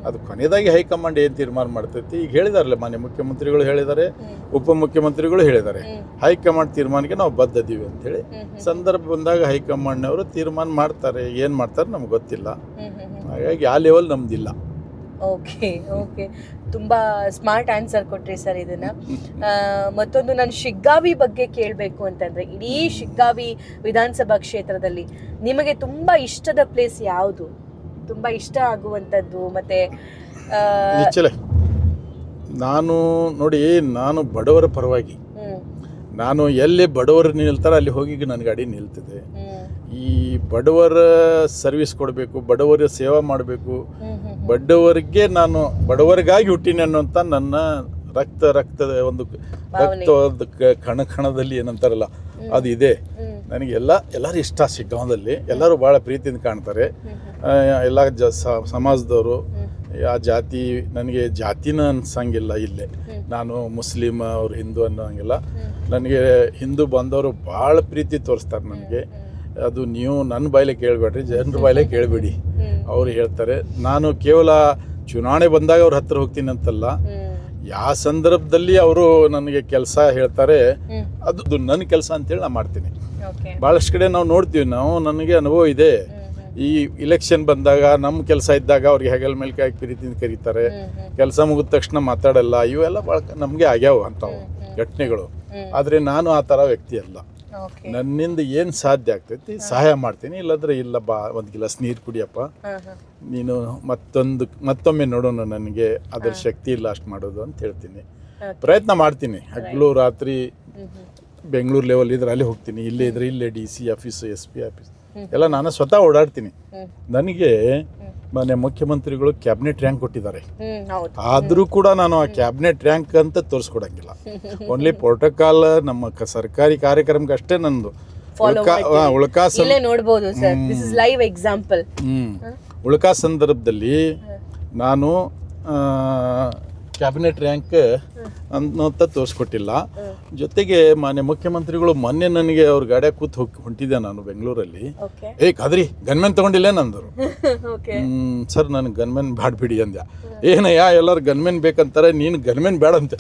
ಅದು ಕೊನೆಯದಾಗಿ ಹೈಕಮಾಂಡ್ ಏನು ತೀರ್ಮಾನ ಮಾಡ್ತೈತಿ. ಈಗ ಹೇಳಿದಾರಲ್ಲ, ಮಾನ್ಯ ಮುಖ್ಯಮಂತ್ರಿಗಳು ಹೇಳಿದ್ದಾರೆ, ಉಪಮುಖ್ಯಮಂತ್ರಿಗಳು ಹೇಳಿದ್ದಾರೆ, ಹೈಕಮಾಂಡ್ ತೀರ್ಮಾನಕ್ಕೆ ನಾವು ಬದ್ಧದೀವಿ ಅಂತೇಳಿ. ಸಂದರ್ಭ ಬಂದಾಗ ಹೈಕಮಾಂಡ್ನವರು ತೀರ್ಮಾನ ಮಾಡ್ತಾರೆ. ಏನು ಮಾಡ್ತಾರೆ ನಮ್ಗೆ ಗೊತ್ತಿಲ್ಲ. ಹಾಗಾಗಿ ಆ ಲೆವೆಲ್ ನಮ್ದಿಲ್ಲ. ಓಕೆ, ತುಂಬ ಸ್ಮಾರ್ಟ್ ಆನ್ಸರ್ ಕೊಟ್ರಿ ಸರ್ ಇದನ್ನ. ಮತ್ತೊಂದು, ನಾನು ಶಿಗ್ಗಾವಿ ಬಗ್ಗೆ ಕೇಳಬೇಕು ಅಂತಂದ್ರೆ, ಇಡೀ ಶಿಗ್ಗಾವಿ ವಿಧಾನಸಭಾ ಕ್ಷೇತ್ರದಲ್ಲಿ ನಿಮಗೆ ತುಂಬ ಇಷ್ಟದ ಪ್ಲೇಸ್ ಯಾವುದು, ತುಂಬ ಇಷ್ಟ ಆಗುವಂಥದ್ದು? ಮತ್ತೆ ನಾನು ನೋಡಿ, ನಾನು ಬಡವರ ಪರವಾಗಿ, ನಾನು ಎಲ್ಲಿ ಬಡವರು ನಿಲ್ತಾರೆ ಅಲ್ಲಿ ಹೋಗಿ ನನ್ನ ಗಾಡಿ ನಿಲ್ತಿದೆ. ಈ ಬಡವರ ಸರ್ವಿಸ್ ಕೊಡಬೇಕು, ಬಡವರ ಸೇವಾ ಮಾಡಬೇಕು, ನಾನು ಬಡವರಿಗಾಗಿ ಹುಟ್ಟಿನಿ ಅನ್ನೋಂಥ ನನ್ನ ರಕ್ತದ ಒಂದು ಕಣದಲ್ಲಿ ಏನಂತಾರಲ್ಲ ಅದು ಇದೆ. ನನಗೆ ಎಲ್ಲರೂ ಇಷ್ಟ. ಶಿಗ್ಗಾಂವದಲ್ಲಿ ಎಲ್ಲರೂ ಭಾಳ ಪ್ರೀತಿಯಿಂದ ಕಾಣ್ತಾರೆ. ಎಲ್ಲ ಸಮಾಜದವರು. ಆ ಜಾತಿ ನನಗೆ ಜಾತಿನ ಅನ್ಸಂಗಿಲ್ಲ. ಇಲ್ಲೇ ನಾನು ಮುಸ್ಲಿಮ್, ಅವ್ರು ಹಿಂದೂ ಅನ್ನೋಂಗಿಲ್ಲ. ನನಗೆ ಹಿಂದೂ ಬಂದವರು ಭಾಳ ಪ್ರೀತಿ ತೋರಿಸ್ತಾರೆ ನನಗೆ. ಅದು ನೀವು ನನ್ನ ಬಾಯಿಲೆ ಕೇಳಬೇಡ್ರಿ, ಜನರ ಬಾಯಿಲೆ ಕೇಳಬೇಡಿ. ಅವ್ರು ಹೇಳ್ತಾರೆ. ನಾನು ಕೇವಲ ಚುನಾವಣೆ ಬಂದಾಗ ಅವ್ರ ಹತ್ರ ಹೋಗ್ತೀನಿ ಅಂತಲ್ಲ, ಯಾವ ಸಂದರ್ಭದಲ್ಲಿ ಅವರು ನನಗೆ ಕೆಲಸ ಹೇಳ್ತಾರೆ ಅದು ನನ್ನ ಕೆಲಸ ಅಂತೇಳಿ ನಾನು ಮಾಡ್ತೀನಿ. ಭಾಳಷ್ಟು ಕಡೆ ನಾವು ನೋಡ್ತೀವಿ, ನನಗೆ ಅನುಭವ ಇದೆ. ಈ ಇಲೆಕ್ಷನ್ ಬಂದಾಗ ನಮ್ಮ ಕೆಲಸ ಇದ್ದಾಗ ಅವ್ರಿಗೆ ಹೆಗಲ ಮೇಲೆ ಕೈ ಪ್ರೀತಿಯಿಂದ ಕರೀತಾರೆ, ಕೆಲಸ ಮುಗಿದ ತಕ್ಷಣ ಮಾತಾಡಲ್ಲ. ಇವೆಲ್ಲ ಭಾಳ ನಮಗೆ ಆಗ್ಯಾವ ಅಂಥವು ಘಟನೆಗಳು. ಆದರೆ ನಾನು ಆ ಥರ ವ್ಯಕ್ತಿ ಅಲ್ಲ. ನನ್ನಿಂದ ಏನು ಸಾಧ್ಯ ಆಗ್ತೈತಿ ಸಹಾಯ ಮಾಡ್ತೀನಿ. ಇಲ್ಲಾಂದ್ರೆ ಇಲ್ಲ, ಬಾ ಒಂದು ಗಿಲಾಸ್ ನೀರು ಕುಡಿಯಪ್ಪ, ನೀನು ಮತ್ತೊಮ್ಮೆ ನೋಡೋಣ, ನನಗೆ ಅದರ ಶಕ್ತಿ ಇಲ್ಲ ಅಷ್ಟು ಮಾಡೋದು ಅಂತ ಹೇಳ್ತೀನಿ. ಪ್ರಯತ್ನ ಮಾಡ್ತೀನಿ. ಹಗಲು ರಾತ್ರಿ ಬೆಂಗಳೂರು ಲೆವೆಲ್ ಇದ್ರೆ ಅಲ್ಲಿ ಹೋಗ್ತೀನಿ, ಇಲ್ಲೇ ಇದ್ರೆ ಇಲ್ಲೇ DC ಆಫೀಸ್, SP ಆಫೀಸ್ ಎಲ್ಲ ನಾನು ಸ್ವತಃ ಓಡಾಡ್ತೀನಿ. ನನಗೆ ಮಾನ್ಯ ಮುಖ್ಯಮಂತ್ರಿಗಳು ಕ್ಯಾಬಿನೆಟ್ ರ್ಯಾಂಕ್ ಕೊಟ್ಟಿದ್ದಾರೆ. ಆದರೂ ಕೂಡ ನಾನು ಆ ಕ್ಯಾಬಿನೆಟ್ ರ್ಯಾಂಕ್ ಅಂತ ತೋರಿಸ್ಕೊಡಂಗಿಲ್ಲ. ಓನ್ಲಿ ಪ್ರೋಟೋಕಾಲ್ ನಮ್ಮ ಸರ್ಕಾರಿ ಕಾರ್ಯಕ್ರಮಕ್ಕೆ ಅಷ್ಟೇ ನಂದು ಉಳ್ಕಾ ಸಂದರ್ಭದಲ್ಲಿ ನಾನು ಕ್ಯಾಬಿನೆಟ್ ರ್ಯಾಂಕ್ ಅಂತ ತೋರಿಸ್ಕೊಟ್ಟಿಲ್ಲ. ಜೊತೆಗೆ ಮಾನ್ಯ ಮುಖ್ಯಮಂತ್ರಿಗಳು ಮೊನ್ನೆ ನನಗೆ ಅವ್ರ ಗಾಡಿಯಾಗ ಕೂತ್ ಹೊಂಟಿದ್ದೆ ನಾನು ಬೆಂಗಳೂರಲ್ಲಿ. ಕದ್ರಿ ಗನ್ಮೆನ್ ತಗೊಂಡಿಲ್ಲ ನಂದರು. ಸರ್ ನನಗೆ ಗನ್ಮೆನ್ ಬ್ಯಾಡ್ಬಿಡಿ ಅಂದೆ. ಏನಯ್ಯ ಎಲ್ಲರೂ ಗನ್ಮೆನ್ ಬೇಕಂತಾರೆ, ನೀನು ಗನ್ಮೆನ್ ಬೇಡ ಅಂತ.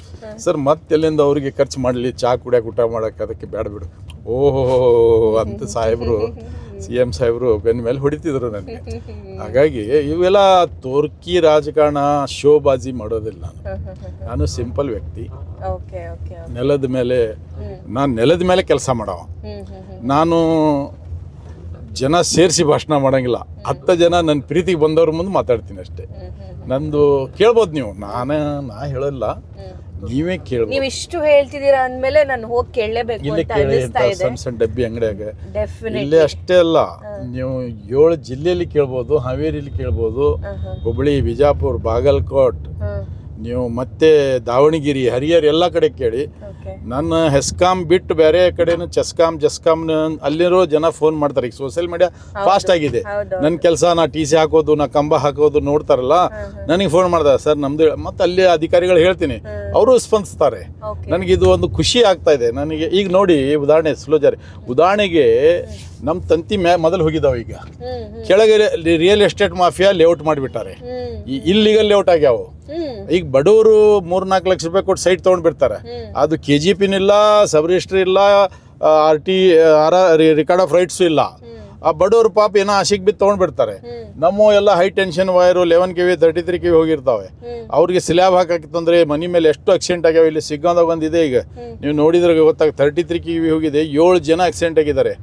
ಸರ್ ಮತ್ತೆಲ್ಲಿಂದ ಅವ್ರಿಗೆ ಖರ್ಚು ಮಾಡಲಿ, ಚಾ ಕುಡಿಯೋಕೆ ಊಟ ಮಾಡೋಕೆ, ಅದಕ್ಕೆ ಬೇಡ ಬಿಡು. ಓಹೋ ಅಂತ ಸಾಹೇಬರು CM ಸಾಹೇಬರು ಬೆನ್ನ ಮೇಲೆ ಹೊಡಿತಿದ್ರು ನನಗೆ. ಹಾಗಾಗಿ ಇವೆಲ್ಲ ತೋರ್ಕಿ ರಾಜಕಾರಣ ಶೋಬಾಜಿ ಮಾಡೋದಿಲ್ಲ ನಾನು ಸಿಂಪಲ್ ವ್ಯಕ್ತಿ. ನೆಲದ ಮೇಲೆ ನಾನು ನೆಲದ ಮೇಲೆ ಕೆಲಸ ಮಾಡವ. ನಾನು ಜನ ಸೇರಿಸಿ ಭಾಷಣ ಮಾಡೋಂಗಿಲ್ಲ. 10 ಜನ ನನ್ನ ಪ್ರೀತಿಗೆ ಬಂದವ್ರ ಮುಂದೆ ಮಾತಾಡ್ತೀನಿ ಅಷ್ಟೇ. ನಂದು ಕೇಳ್ಬೋದು ನೀವು, ನಾ ಹೇಳಲ್ಲ, ನೀವೇ ಕೇಳ್ಬೋದು. ನೀವು ಇಷ್ಟು ಹೇಳ್ತಿದ್ದೀರಾ ಅಂದಮೇಲೆ ನಾನು ಹೋಗಿ ಕೇಳಲೇಬೇಕು ಇಲ್ಲೇ ಅಂತ ಕೇಳಿ ಅನಿಸ್ತಾ ಇದೆ. ಸಣ್ಣ ಸಣ್ಣ ಡಬ್ಬಿ ಅಂಗಡಿಯಾಗ ಡೆಫಿನೆಟ್ಲಿ ಇಲ್ಲೇ ಅಷ್ಟೇ ಅಲ್ಲ, ನೀವು 7 ಜಿಲ್ಲೆಯಲ್ಲಿ ಕೇಳ್ಬೋದು, ಹಾವೇರಿಲಿ ಕೇಳ್ಬೋದು, ಹುಬ್ಬಳ್ಳಿ, ವಿಜಾಪುರ, ಬಾಗಲಕೋಟ್, ನೀವು ಮತ್ತೆ ದಾವಣಗೆರೆ, ಹರಿಹರ ಎಲ್ಲ ಕಡೆ ಕೇಳಿ. ನನ್ನ ಹೆಸ್ಕಾಮ್ ಬಿಟ್ಟು ಬೇರೆ ಕಡೆನೂ ಜಸ್ಕಾಮ್ ಅಲ್ಲಿರೋ ಜನ ಫೋನ್ ಮಾಡ್ತಾರೆ. ಈಗ ಸೋಷಿಯಲ್ ಮೀಡಿಯಾ ಫಾಸ್ಟ್ ಆಗಿದೆ. ನನ್ನ ಕೆಲಸ ನಾ TC ಹಾಕೋದು, ನಾ ಕಂಬ ಹಾಕೋದು ನೋಡ್ತಾರಲ್ಲ, ನನಗೆ ಫೋನ್ ಮಾಡ್ತಾರೆ, ಸರ್ ನಮ್ದು, ಮತ್ತೆ ಅಲ್ಲಿ ಅಧಿಕಾರಿಗಳು ಹೇಳ್ತೀನಿ, ಅವರು ಸ್ಪಂದಿಸ್ತಾರೆ. ನನಗಿದು ಒಂದು ಖುಷಿ ಆಗ್ತಾ ಇದೆ ನನಗೆ. ಈಗ ನೋಡಿ ಉದಾಹರಣೆ ಸ್ಲೋಜಾರಿ ಉದಾಹರಣೆಗೆ ನಮ್ಮ ತಂತಿ ಮೊದಲು ಹೋಗಿದ್ದಾವೆ, ಈಗ ಕೆಳಗೆ ರಿಯಲ್ ಎಸ್ಟೇಟ್ ಮಾಫಿಯಾ ಲೇಔಟ್ ಮಾಡಿಬಿಟ್ಟಾರೆ, ಇಲ್ಲಿಗಲ್ ಲೇಔಟ್ ಆಗ್ಯಾವ. ಈಗ ಬಡವರು 3-4 ಲಕ್ಷ ರೂಪಾಯಿ ಕೊಟ್ಟು ಸೈಟ್ ತೊಗೊಂಡ್ಬಿಡ್ತಾರೆ. ಅದು KGPನೂ ಇಲ್ಲ, ಸಬ್ ರಿಜಿಸ್ಟ್ರಿ ಇಲ್ಲ, ರೆಕಾರ್ಡ್ ಆಫ್ ರೈಟ್ಸು ಇಲ್ಲ. ಆ ಬಡವರು ಪಾಪ ಏನೋ ಆಶಿಗೆ ಬಿದ್ದು ತೊಗೊಂಡ್ಬಿಡ್ತಾರೆ. ನಮ್ಮ ಎಲ್ಲ high tension wire 11 kV 33 kV ಹೋಗಿರ್ತಾವೆ. ಅವ್ರಿಗೆ ಸ್ಲ್ಯಾಬ್ ಹಾಕಿತ್ತಂದ್ರೆ ಮನೆ ಮೇಲೆ ಎಷ್ಟು ಆಕ್ಸಿಡೆಂಟ್ ಆಗ್ಯಾವ. ಇಲ್ಲಿ ಸಿಗ್ಗಾಂದಾಗ ಒಂದಿದೆ, ಈಗ ನೀವು ನೋಡಿದ್ರೆ ಗೊತ್ತಾಗ 33 kV ಹೋಗಿದೆ, 7 ಜನ ಆಕ್ಸಿಡೆಂಟ್ ಆಗಿದ್ದಾರೆ.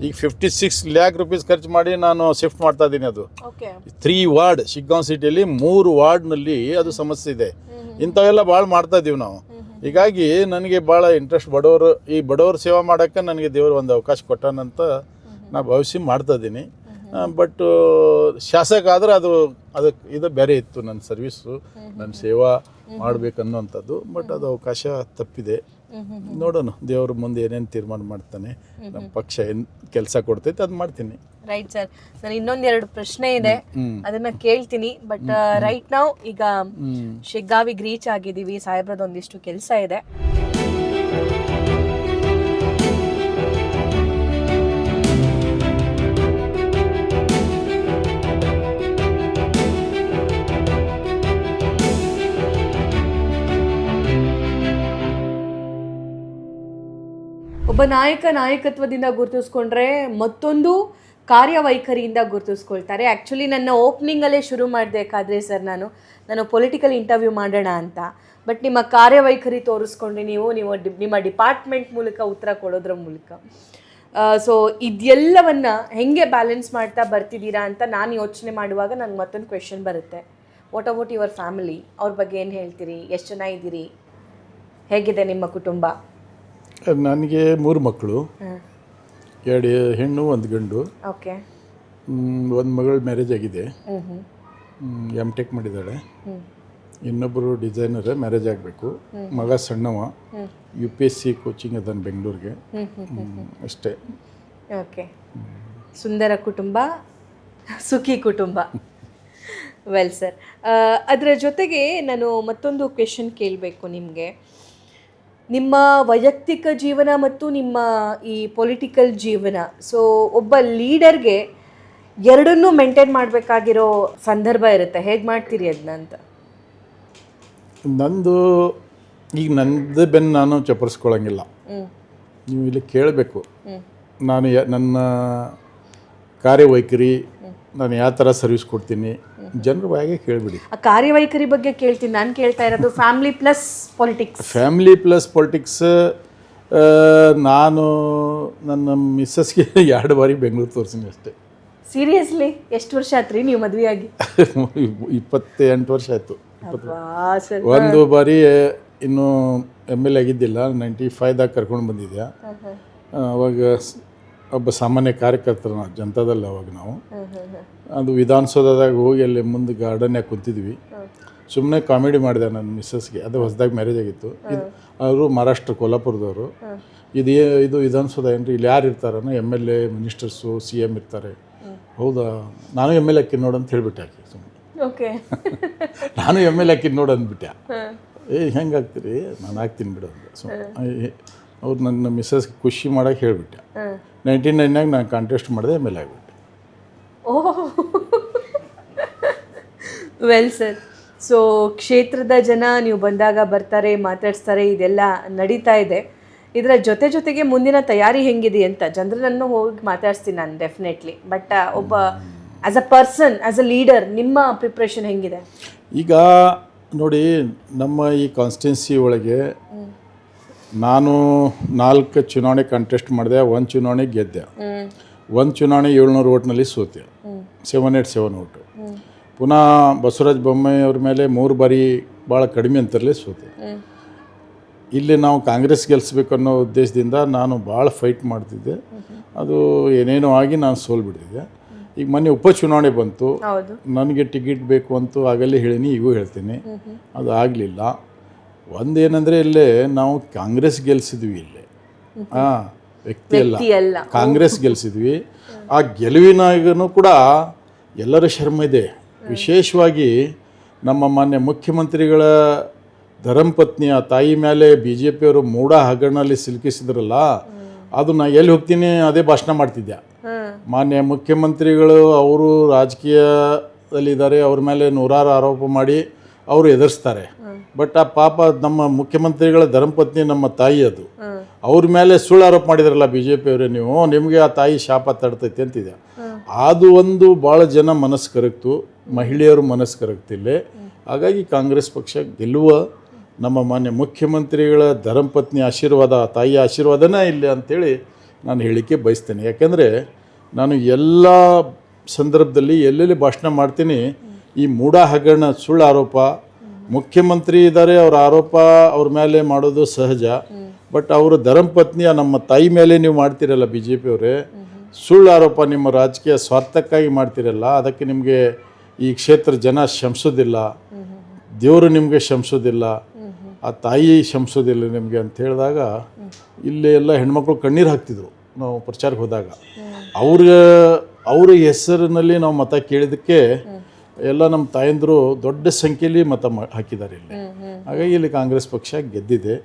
ಈಗ 56 lakh rupees ಖರ್ಚು ಮಾಡಿ ನಾನು ಶಿಫ್ಟ್ ಮಾಡ್ತಾ ಇದ್ದೀನಿ. ಅದು 3 ವಾರ್ಡ್ ಶಿಗ್ಗಾಂವ್ ಸಿಟಿಯಲ್ಲಿ 3 ವಾರ್ಡ್ನಲ್ಲಿ ಅದು ಸಮಸ್ಯೆ ಇದೆ. ಇಂಥವೆಲ್ಲ ಭಾಳ ಮಾಡ್ತಾ ಇದ್ದೀವಿ ನಾವು. ಹೀಗಾಗಿ ನನಗೆ ಭಾಳ ಇಂಟ್ರೆಸ್ಟ್ ಈ ಬಡವರು ಸೇವಾ ಮಾಡೋಕ್ಕೆ ನನಗೆ ದೇವರು ಒಂದು ಅವಕಾಶ ಕೊಟ್ಟಾನಂತ ನಾ ಭವಿಷ್ಯ ಮಾಡ್ತಾ ಇದ್ದೀನಿ. ಬಟ್ ಶಾಸಕ ಆದರೆ ಅದಕ್ಕೆ ಇದು ಬೇರೆ ಇತ್ತು, ನನ್ನ ಸರ್ವೀಸು, ನನ್ನ ಸೇವಾ ಮಾಡಬೇಕನ್ನೋಂಥದ್ದು. ಬಟ್ ಅದು ಅವಕಾಶ ತಪ್ಪಿದೆ. ನೋಡೋಣ, ದೇವ್ರ ಮುಂದೆ ಏನೇನು ತೀರ್ಮಾನ ಮಾಡ್ತಾನೆ, ನಮ್ಮ ಪಕ್ಷ ಏನು ಕೆಲಸ ಕೊಡ್ತೈತೆ ಅದು ಮಾಡ್ತೀನಿ. ರೈಟ್ ಸರ್, ನಾನು ಇನ್ನೊಂದೆರಡು ಪ್ರಶ್ನೆ ಇದೆ, ಅದನ್ನ ಕೇಳ್ತೀನಿ. ಬಟ್ ರೈಟ್ ನಾವು ಈಗ ಶಿಗ್ಗಾವಿಗೆ ರೀಚ್ ಆಗಿದ್ದೀವಿ. ಸಾಹೇಬ್ರದ್ದು ಒಂದಿಷ್ಟು ಕೆಲಸ ಇದೆ. ಒಬ್ಬ ನಾಯಕತ್ವದಿಂದ ಗುರುತಿಸ್ಕೊಂಡ್ರೆ ಮತ್ತೊಂದು ಕಾರ್ಯವೈಖರಿಯಿಂದ ಗುರುತಿಸ್ಕೊಳ್ತಾರೆ. ಆ್ಯಕ್ಚುಲಿ ನನ್ನ ಓಪನಿಂಗಲ್ಲೇ ಶುರು ಮಾಡಬೇಕಾದ್ರೆ ಸರ್ ನಾನು ಪೊಲಿಟಿಕಲ್ ಇಂಟರ್ವ್ಯೂ ಮಾಡೋಣ ಅಂತ, ಬಟ್ ನಿಮ್ಮ ಕಾರ್ಯವೈಖರಿ ತೋರಿಸ್ಕೊಂಡ್ರೆ ನೀವು ನಿಮ್ಮ ಡಿಪಾರ್ಟ್ಮೆಂಟ್ ಮೂಲಕ ಉತ್ತರ ಕೊಡೋದ್ರ ಮೂಲಕ. ಸೊ ಇದೆಲ್ಲವನ್ನು ಹೆಂಗೆ ಬ್ಯಾಲೆನ್ಸ್ ಮಾಡ್ತಾ ಬರ್ತಿದ್ದೀರಾ ಅಂತ ನಾನು ಯೋಚನೆ ಮಾಡುವಾಗ ನನಗೆ ಮತ್ತೊಂದು ಕ್ವೆಶನ್ ಬರುತ್ತೆ. What about your family? ಅವ್ರ ಬಗ್ಗೆ ಏನು ಹೇಳ್ತೀರಿ? ಎಷ್ಟು ಜನ ಇದ್ದೀರಿ? ಹೇಗಿದೆ ನಿಮ್ಮ ಕುಟುಂಬ? ನನಗೆ 3 ಮಕ್ಕಳು, 2 ಹೆಣ್ಣು 1 ಗಂಡು. ಓಕೆ. ಒಂದು ಮಗಳು ಮ್ಯಾರೇಜ್ ಆಗಿದೆ, M.Tech ಮಾಡಿದ್ದಾಳೆ. ಇನ್ನೊಬ್ಬರು ಡಿಸೈನರ್, ಮ್ಯಾರೇಜ್ ಆಗಬೇಕು. ಮಗ ಸಣ್ಣವ, UPSC ಕೋಚಿಂಗ್ ಅದನ್ನು ಬೆಂಗಳೂರಿಗೆ. ಅಷ್ಟೇ. ಓಕೆ. ಸುಂದರ ಕುಟುಂಬ, ಸುಖಿ ಕುಟುಂಬ. ವೆಲ್ ಸರ್, ಅದರ ಜೊತೆಗೆ ನಾನು ಮತ್ತೊಂದು ಕ್ವೆಶನ್ ಕೇಳಬೇಕು ನಿಮಗೆ. ನಿಮ್ಮ ವೈಯಕ್ತಿಕ ಜೀವನ ಮತ್ತು ನಿಮ್ಮ ಈ ಪೊಲಿಟಿಕಲ್ ಜೀವನ, ಸೊ ಒಬ್ಬ ಲೀಡರ್ಗೆ ಎರಡನ್ನೂ ಮೇಂಟೈನ್ ಮಾಡಬೇಕಾಗಿರೋ ಸಂದರ್ಭ ಇರುತ್ತೆ. ಹೇಗೆ ಮಾಡ್ತೀರಿ ಅದನ್ನ ಅಂತ? ನಂದು ಬೆನ್ನು ನಾನು ಚಪ್ಪರಿಸ್ಕೊಳ್ಳೋಂಗಿಲ್ಲ. ನೀವು ಇಲ್ಲಿ ಕೇಳಬೇಕು, ನಾನು ನನ್ನ ಕಾರ್ಯವೈಖರಿ, ನಾನು ಯಾವ ಥರ ಸರ್ವಿಸ್ ಕೊಡ್ತೀನಿ, ಜನರ ಬಾಯಿಗೆ ಕೇಳಿಬಿಡಿ. ಆ ಕಾರ್ಯವೈಖರಿ ಬಗ್ಗೆ ಕೇಳ್ತೀನಿ. ನಾನು ಕೇಳ್ತಾ ಇರೋದು ಫ್ಯಾಮಿಲಿ ಪ್ಲಸ್ ಪೊಲಿಟಿಕ್ಸ್. ನಾನು ನನ್ನ ಮಿಸ್ಸಸ್ಗೆ 2 ಬಾರಿ ಬೆಂಗಳೂರು ತೋರಿಸಿನಿ ಅಷ್ಟೇ. ಸೀರಿಯಸ್ಲಿ? ಎಷ್ಟು ವರ್ಷ ಆಯ್ತು ರೀ ನೀವು ಮದುವೆಯಾಗಿ? 28 ವರ್ಷ ಆಯಿತು. ಒಂದು ಬಾರಿ ಇನ್ನೂ MLA ಆಗಿದ್ದಿಲ್ಲ, 95ದಾಗ ಕರ್ಕೊಂಡು ಬಂದಿದ್ದೆ. ಅವಾಗ ಒಬ್ಬ ಸಾಮಾನ್ಯ ಕಾರ್ಯಕರ್ತರು ಜನತಾದಲ್ಲ ಅವಾಗ ನಾವು. ಅದು ವಿಧಾನಸೌಧದಾಗ ಹೋಗಿ ಅಲ್ಲಿ ಮುಂದೆ ಗಾರ್ಡನ್ಯಾಗ ಕುಂತಿದ್ವಿ. ಸುಮ್ಮನೆ ಕಾಮಿಡಿ ಮಾಡಿದೆ ನನ್ನ ಮಿಸ್ಸಸ್ಗೆ. ಅದು ಹೊಸದಾಗಿ ಮ್ಯಾರೇಜ್ ಆಗಿತ್ತು. ಅವರು ಮಹಾರಾಷ್ಟ್ರ ಕೊಲ್ಹಾಪುರದವರು. ಇದು ವಿಧಾನಸೌಧ ಏನ್ರಿ, ಇಲ್ಲಿ ಯಾರು ಇರ್ತಾರನೋ MLA, ಮಿನಿಸ್ಟರ್ಸು, CM ಇರ್ತಾರೆ. ಹೌದಾ, ನಾನು MLA ಹಾಕಿ ನೋಡು ಅಂತ ಹೇಳಿಬಿಟ್ಟೆ. ಆಕೆ ಸುಮ್ಮನೆ ಓಕೆ, ನಾನು MLA ಹಾಕಿ ನೋಡು ಅಂದ್ಬಿಟ್ಟೆ. ಹೆಂಗೆ ಆಗ್ತೀರಿ? ನಾನು ಹಾಕ್ತೀನಿ ಬಿಡು ಅಂತ. ಸೊ ಅವ್ರು ನನ್ನ ಮಿಸ್ಸಸ್ಗೆ ಖುಷಿ ಮಾಡೋಕೆ ಹೇಳಿಬಿಟ್ಟೆ. 1999 ನಾನು ಕಾಂಟೆಸ್ಟ್ ಮಾಡಿದೆ, MLA ಆಗಿಬಿಟ್ಟೆ. ಓಹ್, ವೆಲ್ ಸರ್. ಸೊ ಕ್ಷೇತ್ರದ ಜನ ನೀವು ಬಂದಾಗ ಬರ್ತಾರೆ, ಮಾತಾಡಿಸ್ತಾರೆ, ಇದೆಲ್ಲ ನಡೀತಾ ಇದೆ. ಇದರ ಜೊತೆಗೆ ಮುಂದಿನ ತಯಾರಿ ಹೆಂಗಿದೆ ಅಂತ ಜನರನ್ನು ಹೋಗಿ ಮಾತಾಡ್ಸ್ತೀನಿ ನಾನು ಡೆಫಿನೆಟ್ಲಿ. ಬಟ್ ಒಬ್ಬ as a person, as a leader, ನಿಮ್ಮ ಪ್ರಿಪ್ರೇಷನ್ ಹೆಂಗಿದೆ? ಈಗ ನೋಡಿ, ನಮ್ಮ ಈ ಕಾನ್ಸ್ಟಿಟ್ಯೂನ್ಸಿ ಒಳಗೆ ನಾನು 4 ಚುನಾವಣೆ ಕಂಟೆಸ್ಟ್ ಮಾಡಿದೆ. 1 ಚುನಾವಣೆ ಗೆದ್ದೆ, 1 ಚುನಾವಣೆ 700 ಓಟ್ನಲ್ಲಿ ಸೋತೆ, 787 ಓಟು. ಪುನಃ ಬಸವರಾಜ ಬೊಮ್ಮಾಯಿ ಅವ್ರ ಮೇಲೆ 3 ಬಾರಿ ಭಾಳ ಕಡಿಮೆ ಅಂತರಲ್ಲೇ ಸೋತೆ. ಇಲ್ಲಿ ನಾವು ಕಾಂಗ್ರೆಸ್ ಗೆಲ್ಲಿಸ್ಬೇಕು ಅನ್ನೋ ಉದ್ದೇಶದಿಂದ ನಾನು ಭಾಳ ಫೈಟ್ ಮಾಡ್ತಿದ್ದೆ. ಅದು ಏನೇನೋ ಆಗಿ ನಾನು ಸೋಲ್ಬಿಟ್ಟಿದ್ದೆ. ಈಗ ಮೊನ್ನೆ ಉಪಚುನಾವಣೆ ಬಂತು, ನನಗೆ ಟಿಕೆಟ್ ಬೇಕು ಅಂತೂ ಆಗಲೇ ಹೇಳೀನಿ, ಈಗೂ ಹೇಳ್ತೀನಿ, ಅದು ಆಗಲಿಲ್ಲ. ಒಂದೇನೆಂದರೆ ಇಲ್ಲೇ ನಾವು ಕಾಂಗ್ರೆಸ್ ಗೆಲ್ಲಿಸಿದ್ವಿ, ಇಲ್ಲೇ ವ್ಯಕ್ತಿ ಅಲ್ಲ, ಕಾಂಗ್ರೆಸ್ ಗೆಲ್ಲಿಸಿದ್ವಿ. ಆ ಗೆಲುವಿನಾಗೂ ಕೂಡ ಎಲ್ಲರ ಶ್ರಮ ಇದೆ. ವಿಶೇಷವಾಗಿ ನಮ್ಮ ಮಾನ್ಯ ಮುಖ್ಯಮಂತ್ರಿಗಳ ಧರ್ಮಪತ್ನಿಯ ತಾಯಿ ಮೇಲೆ ಬಿ ಜೆ ಪಿಯವರು ಮೂಢ ಹಗರಣದಲ್ಲಿ ಸಿಲುಕಿಸಿದ್ರಲ್ಲ, ಅದು ನಾ ಎಲ್ಲಿ ಹೋಗ್ತೀನಿ ಅದೇ ಭಾಷಣ ಮಾಡ್ತಿದ್ದೆ. ಮಾನ್ಯ ಮುಖ್ಯಮಂತ್ರಿಗಳು ಅವರು ರಾಜಕೀಯದಲ್ಲಿದ್ದಾರೆ, ಅವ್ರ ಮೇಲೆ 100 ಆರೋಪ ಮಾಡಿ ಅವರು ಎದುರಿಸ್ತಾರೆ. ಬಟ್ ಆ ಪಾಪ ನಮ್ಮ ಮುಖ್ಯಮಂತ್ರಿಗಳ ಧರ್ಮಪತ್ನಿ ನಮ್ಮ ತಾಯಿ, ಅದು ಅವ್ರ ಮೇಲೆ ಸುಳ್ಳು ಆರೋಪ ಮಾಡಿದ್ರಲ್ಲ ಬಿ ಜೆ ಪಿಯವರೇ, ನಿಮಗೆ ಆ ತಾಯಿ ಶಾಪ ತಡ್ತೈತಿ ಅಂತಿದೆ. ಅದು ಒಂದು ಭಾಳ ಜನ ಮನಸ್ಸು ಕರಗ್ತು, ಮಹಿಳೆಯರು ಮನಸ್ಸು ಕರಗ್ತಿಲ್ಲ. ಹಾಗಾಗಿ ಕಾಂಗ್ರೆಸ್ ಪಕ್ಷ ಗೆಲ್ಲುವ ನಮ್ಮ ಮಾನ್ಯ ಮುಖ್ಯಮಂತ್ರಿಗಳ ಧರ್ಮಪತ್ನಿ ಆಶೀರ್ವಾದ, ತಾಯಿ ಆಶೀರ್ವಾದನೇ ಇಲ್ಲ ಅಂಥೇಳಿ ನಾನು ಹೇಳಿಕೆ ಬಯಸ್ತೇನೆ. ಯಾಕೆಂದರೆ ನಾನು ಎಲ್ಲ ಸಂದರ್ಭದಲ್ಲಿ ಎಲ್ಲೆಲ್ಲಿ ಭಾಷಣ ಮಾಡ್ತೀನಿ, ಈ ಮೂಢ ಹಗರಣ ಸುಳ್ಳು ಆರೋಪ, ಮುಖ್ಯಮಂತ್ರಿ ಇದ್ದಾರೆ, ಅವರ ಆರೋಪ ಅವ್ರ ಮೇಲೆ ಮಾಡೋದು ಸಹಜ. ಬಟ್ ಅವರ ಧರ್ಮಪತ್ನಿಯ ನಮ್ಮ ತಾಯಿ ಮೇಲೆ ನೀವು ಮಾಡ್ತೀರಲ್ಲ ಬಿ ಜೆ ಪಿಯವರೇ, ಸುಳ್ಳು ಆರೋಪ, ನಿಮ್ಮ ರಾಜಕೀಯ ಸ್ವಾರ್ಥಕ್ಕಾಗಿ ಮಾಡ್ತೀರಲ್ಲ, ಅದಕ್ಕೆ ನಿಮಗೆ ಈ ಕ್ಷೇತ್ರ ಜನ ಶಂಸೋದಿಲ್ಲ, ದೇವರು ನಿಮಗೆ ಶಂಸೋದಿಲ್ಲ, ಆ ತಾಯಿ ಶಂಸೋದಿಲ್ಲ ನಿಮಗೆ ಅಂತ ಹೇಳಿದಾಗ ಇಲ್ಲಿ ಎಲ್ಲ ಹೆಣ್ಮಕ್ಳು ಕಣ್ಣೀರು ಹಾಕ್ತಿದ್ರು. ನಾವು ಪ್ರಚಾರಕ್ಕೆ ಹೋದಾಗ ಅವ್ರ ಹೆಸರಿನಲ್ಲಿ ನಾವು ಮತ ಕೇಳಿದ್ದಕ್ಕೆ ಎಲ್ಲ ನಮ್ಮ ತಾಯಂದರು ದೊಡ್ಡ ಸಂಖ್ಯೆಯಲ್ಲಿ ಮತ ಹಾಕಿದ್ದಾರೆ ಇಲ್ಲಿ. ಹಾಗಾಗಿ ಇಲ್ಲಿ ಕಾಂಗ್ರೆಸ್ ಪಕ್ಷ ಗೆದ್ದಿದೆ.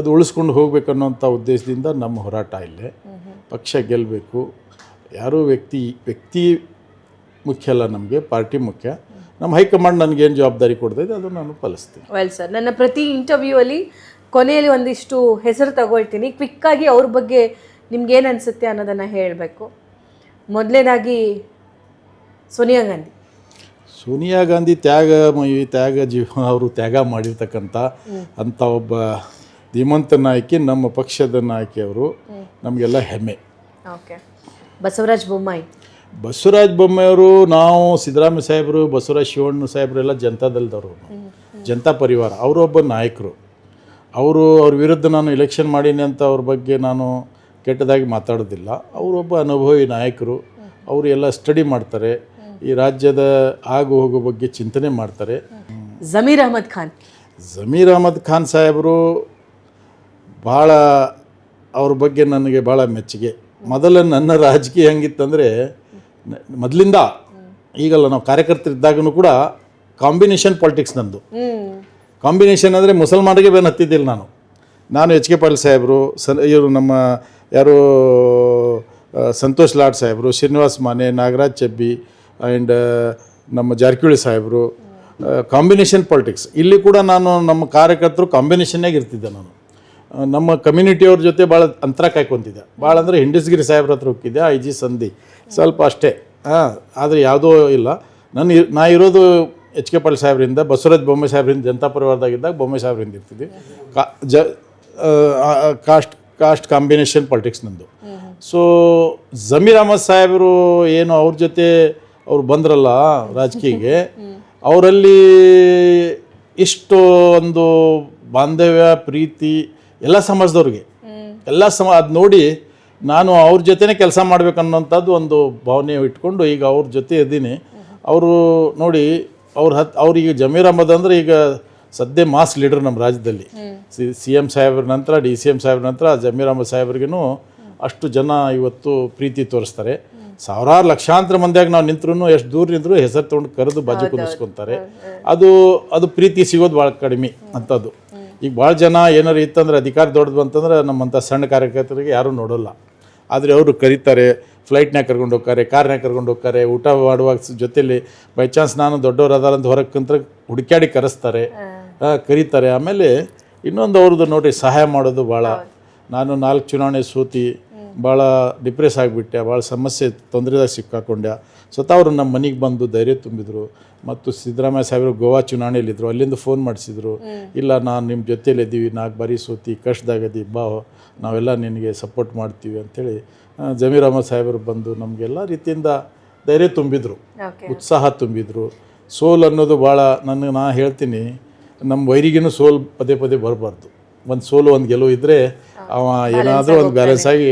ಅದು ಉಳಿಸ್ಕೊಂಡು ಹೋಗ್ಬೇಕನ್ನೋಂಥ ಉದ್ದೇಶದಿಂದ ನಮ್ಮ ಹೋರಾಟ ಇಲ್ಲೇ. ಪಕ್ಷ ಗೆಲ್ಲಬೇಕು, ಯಾರೂ ವ್ಯಕ್ತಿ ಮುಖ್ಯ ಅಲ್ಲ, ನಮಗೆ ಪಾರ್ಟಿ ಮುಖ್ಯ. ನಮ್ಮ ಹೈಕಮಾಂಡ್ ನನಗೇನು ಜವಾಬ್ದಾರಿ ಕೊಡ್ತೈತೆ ಅದು ನಾನು ಪಾಲಿಸ್ತೀನಿ. ವೆಲ್ ಸರ್, ನನ್ನ ಪ್ರತಿ ಇಂಟರ್ವ್ಯೂ ಅಲ್ಲಿ ಕೊನೆಯಲ್ಲಿ ಒಂದಿಷ್ಟು ಹೆಸರು ತಗೊಳ್ತೀನಿ. ಕ್ವಿಕ್ಕಾಗಿ ಅವ್ರ ಬಗ್ಗೆ ನಿಮ್ಗೇನು ಅನಿಸುತ್ತೆ ಅನ್ನೋದನ್ನು ಹೇಳಬೇಕು. ಮೊದಲನೇದಾಗಿ ಸೋನಿಯಾ ಗಾಂಧಿ ತ್ಯಾಗ ಜೀವ, ಅವರು ತ್ಯಾಗ ಮಾಡಿರ್ತಕ್ಕಂಥ ಅಂಥ ಒಬ್ಬ ಧೀಮಂತ ನಾಯಕಿ, ನಮ್ಮ ಪಕ್ಷದ ನಾಯಕಿಯವರು, ನಮಗೆಲ್ಲ ಹೆಮ್ಮೆ. ಓಕೆ. ಬಸವರಾಜ ಬೊಮ್ಮಾಯಿಯವರು, ನಾವು ಸಿದ್ದರಾಮಯ್ಯ ಸಾಹೇಬರು, ಬಸವರಾಜ ಶಿವಣ್ಣ ಸಾಹೇಬರು ಎಲ್ಲ ಜನತಾದಳದವರು, ಜನತಾ ಪರಿವಾರ, ಅವರೊಬ್ಬ ನಾಯಕರು. ಅವ್ರ ವಿರುದ್ಧ ನಾನು ಎಲೆಕ್ಷನ್ ಮಾಡೀನಿ ಅಂತ ಅವ್ರ ಬಗ್ಗೆ ನಾನು ಕೆಟ್ಟದಾಗಿ ಮಾತಾಡೋದಿಲ್ಲ. ಅವರೊಬ್ಬ ಅನುಭವಿ ನಾಯಕರು. ಅವರು ಎಲ್ಲ ಸ್ಟಡಿ ಮಾಡ್ತಾರೆ, ಈ ರಾಜ್ಯದ ಆಗು ಹೋಗೋ ಬಗ್ಗೆ ಚಿಂತನೆ ಮಾಡ್ತಾರೆ. ಜಮೀರ್ ಅಹಮದ್ ಖಾನ್ ಸಾಹೇಬರು ಭಾಳ, ಅವ್ರ ಬಗ್ಗೆ ನನಗೆ ಭಾಳ ಮೆಚ್ಚುಗೆ. ಮೊದಲ ನನ್ನ ರಾಜಕೀಯ ಹೆಂಗಿತ್ತಂದರೆ, ಮೊದಲಿಂದ ಈಗಲ್ಲ, ನಾವು ಕಾರ್ಯಕರ್ತರಿದ್ದಾಗೂ ಕೂಡ ಕಾಂಬಿನೇಷನ್ ಪಾಲಿಟಿಕ್ಸ್ ನಂದು. ಕಾಂಬಿನೇಷನ್ ಅಂದರೆ ಮುಸಲ್ಮಾನರಿಗೆ ಬೇನು ಹತ್ತಿದ್ದಿಲ್ಲ. ನಾನು ಎಚ್ ಕೆ ಪಾಟೀಲ್ ಸಾಹೇಬರು, ಇವರು ನಮ್ಮ ಯಾರು ಸಂತೋಷ್ ಲಾಡ್ ಸಾಹೇಬರು, ಶ್ರೀನಿವಾಸ್ ಮಾನೆ, ನಾಗರಾಜ್ ಚಬ್ಬಿ ಆ್ಯಂಡ್ ನಮ್ಮ ಜಾರಕಿಹೊಳಿ ಸಾಹೇಬರು, ಕಾಂಬಿನೇಷನ್ ಪಾಲಿಟಿಕ್ಸ್. ಇಲ್ಲಿ ಕೂಡ ನಾನು ನಮ್ಮ ಕಾರ್ಯಕರ್ತರು ಕಾಂಬಿನೇಷನ್ನಾಗಿ ಇರ್ತಿದ್ದೆ. ನಾನು ನಮ್ಮ ಕಮ್ಯುನಿಟಿಯವ್ರ ಜೊತೆ ಭಾಳ ಅಂತರ ಕಾಯ್ಕೊತಿದ್ದೆ. ಭಾಳ ಅಂದರೆ ಹಿಂಡಸ್ಗಿರಿ ಸಾಹೇಬ್ರ ಹತ್ರ ಹೋಗಿದ್ದೆ, ಐ ಜಿ ಸಂಧಿ ಸ್ವಲ್ಪ ಅಷ್ಟೇ. ಆದರೆ ಯಾವುದೋ ಇಲ್ಲ. ನಾ ಇರೋದು ಎಚ್ ಕೆ ಪಾಟೀಲ್ ಸಾಹೇಬ್ರಿಂದ, ಬಸವರಾಜ ಬೊಮ್ಮಾಯಿ ಸಾಹೇಬ್ರಿಂದ, ಜನತಾ ಪರಿವಾರದಾಗಿದ್ದಾಗ ಬೊಮ್ಮಾಯಿ ಸಾಹೇಬ್ರಿಂದ ಇರ್ತಿದ್ವಿ. ಕಾಸ್ಟ್ ಕಾಂಬಿನೇಷನ್ ಪಾಲಿಟಿಕ್ಸ್ ನಂದು. ಸೊ ಜಮೀರ್ ಅಹಮದ್ ಸಾಹೇಬರು ಏನು ಅವ್ರ ಜೊತೆ ಅವ್ರು ಬಂದ್ರಲ್ಲ ರಾಜಕೀಯಕ್ಕೆ, ಅವರಲ್ಲಿ ಇಷ್ಟು ಒಂದು ಬಾಂಧವ್ಯ, ಪ್ರೀತಿ ಎಲ್ಲ ಸಮಾಜದವ್ರಿಗೆ, ಅದು ನೋಡಿ ನಾನು ಅವ್ರ ಜೊತೆನೇ ಕೆಲಸ ಮಾಡ್ಬೇಕನ್ನೋಂಥದ್ದು ಒಂದು ಭಾವನೆ ಇಟ್ಕೊಂಡು ಈಗ ಅವ್ರ ಜೊತೆ ಇದ್ದೀನಿ. ಅವರು ನೋಡಿ, ಅವ್ರಿಗೆ ಜಮೀರ್ ಅಹಮದ್ ಅಂದರೆ ಈಗ ಸದ್ಯ ಮಾಸ್ ಲೀಡರ್ ನಮ್ಮ ರಾಜ್ಯದಲ್ಲಿ. CM ಸಾಹೇಬ್ರ ನಂತರ, DCM ಸಾಹೇಬ್ರ ನಂತರ ಜಮೀರ್ ಅಹಮದ್ ಸಾಹೇಬ್ರಿಗೂ ಅಷ್ಟು ಜನ ಇವತ್ತು ಪ್ರೀತಿ ತೋರಿಸ್ತಾರೆ. ಸಾವಿರಾರು ಲಕ್ಷಾಂತರ ಮಂದಿಯಾಗಿ ನಾವು ನಿಂತ್ರೂ, ಎಷ್ಟು ದೂರ ನಿಂತರೂ ಹೆಸರು ತೊಗೊಂಡು ಕರೆದು ಬಾಜು ಕುದಿಸ್ಕೊತಾರೆ. ಅದು ಪ್ರೀತಿ ಸಿಗೋದು ಭಾಳ ಕಡಿಮೆ ಅಂಥದ್ದು. ಈಗ ಭಾಳ ಜನ ಏನಾರು ಇತ್ತಂದ್ರೆ, ಅಧಿಕಾರ ದೊಡ್ಡದು ಅಂತಂದ್ರೆ ನಮ್ಮಂಥ ಸಣ್ಣ ಕಾರ್ಯಕರ್ತರಿಗೆ ಯಾರೂ ನೋಡೋಲ್ಲ. ಆದರೆ ಅವರು ಕರೀತಾರೆ, ಫ್ಲೈಟ್ನಾಗ ಕರ್ಕೊಂಡು ಹೋಗ್ತಾರೆ, ಕಾರ್ನಾಗ ಕರ್ಕೊಂಡು ಹೋಗ್ತಾರೆ, ಊಟ ಮಾಡುವಾಗ ಜೊತೆಲಿ ಬೈ ಚಾನ್ಸ್ ನಾನು ದೊಡ್ಡವ್ರು ಅದಾರಂತ ಹೊರಗೆ ಕಂತ ಹುಡುಕ್ಯಾಡಿ ಕರೆಸ್ತಾರೆ, ಕರೀತಾರೆ. ಆಮೇಲೆ ಇನ್ನೊಂದು ಅವ್ರದ್ದು ನೋಡಿ, ಸಹಾಯ ಮಾಡೋದು ಭಾಳ. ನಾನು 4 ಚುನಾವಣೆ ಸೋತಿ ಭಾಳ ಡಿಪ್ರೆಸ್ ಆಗಿಬಿಟ್ಟೆ, ಭಾಳ ಸಮಸ್ಯೆ ತೊಂದರೆದಾಗ ಸಿಕ್ಕಾಕೊಂಡೆ. ಸ್ವತಃ ಅವರು ನಮ್ಮ ಮನೆಗೆ ಬಂದು ಧೈರ್ಯ ತುಂಬಿದರು. ಮತ್ತು ಸಿದ್ದರಾಮಯ್ಯ ಸಾಹೇಬರು ಗೋವಾ ಚುನಾವಣೆಯಲ್ಲಿದ್ದರು, ಅಲ್ಲಿಂದ ಫೋನ್ ಮಾಡಿಸಿದ್ರು, ಇಲ್ಲ ನಾನು ನಿಮ್ಮ ಜೊತೆಯಲ್ಲಿದ್ದೀವಿ, 4 ಬಾರಿ ಸೋತಿ ಕಷ್ಟದಾಗದಿ, ಬಾ ನಾವೆಲ್ಲ ನಿನಗೆ ಸಪೋರ್ಟ್ ಮಾಡ್ತೀವಿ ಅಂಥೇಳಿ ಜಮೀರ್ ಅಹಮದ್ ಸಾಹೇಬರು ಬಂದು ನಮಗೆಲ್ಲ ರೀತಿಯಿಂದ ಧೈರ್ಯ ತುಂಬಿದರು, ಉತ್ಸಾಹ ತುಂಬಿದರು. ಸೋಲು ಅನ್ನೋದು ಭಾಳ ನಾ ಹೇಳ್ತೀನಿ, ನಮ್ಮ ವೈರಿಗಿನೂ ಸೋಲು ಪದೇ ಪದೇ ಬರಬಾರ್ದು. ಒಂದು ಸೋಲು ಒಂದು ಗೆಲುವು ಇದ್ದರೆ ಅವ ಏನಾದರೂ ಒಂದು ಬ್ಯಾಲೆನ್ಸ್ ಆಗಿ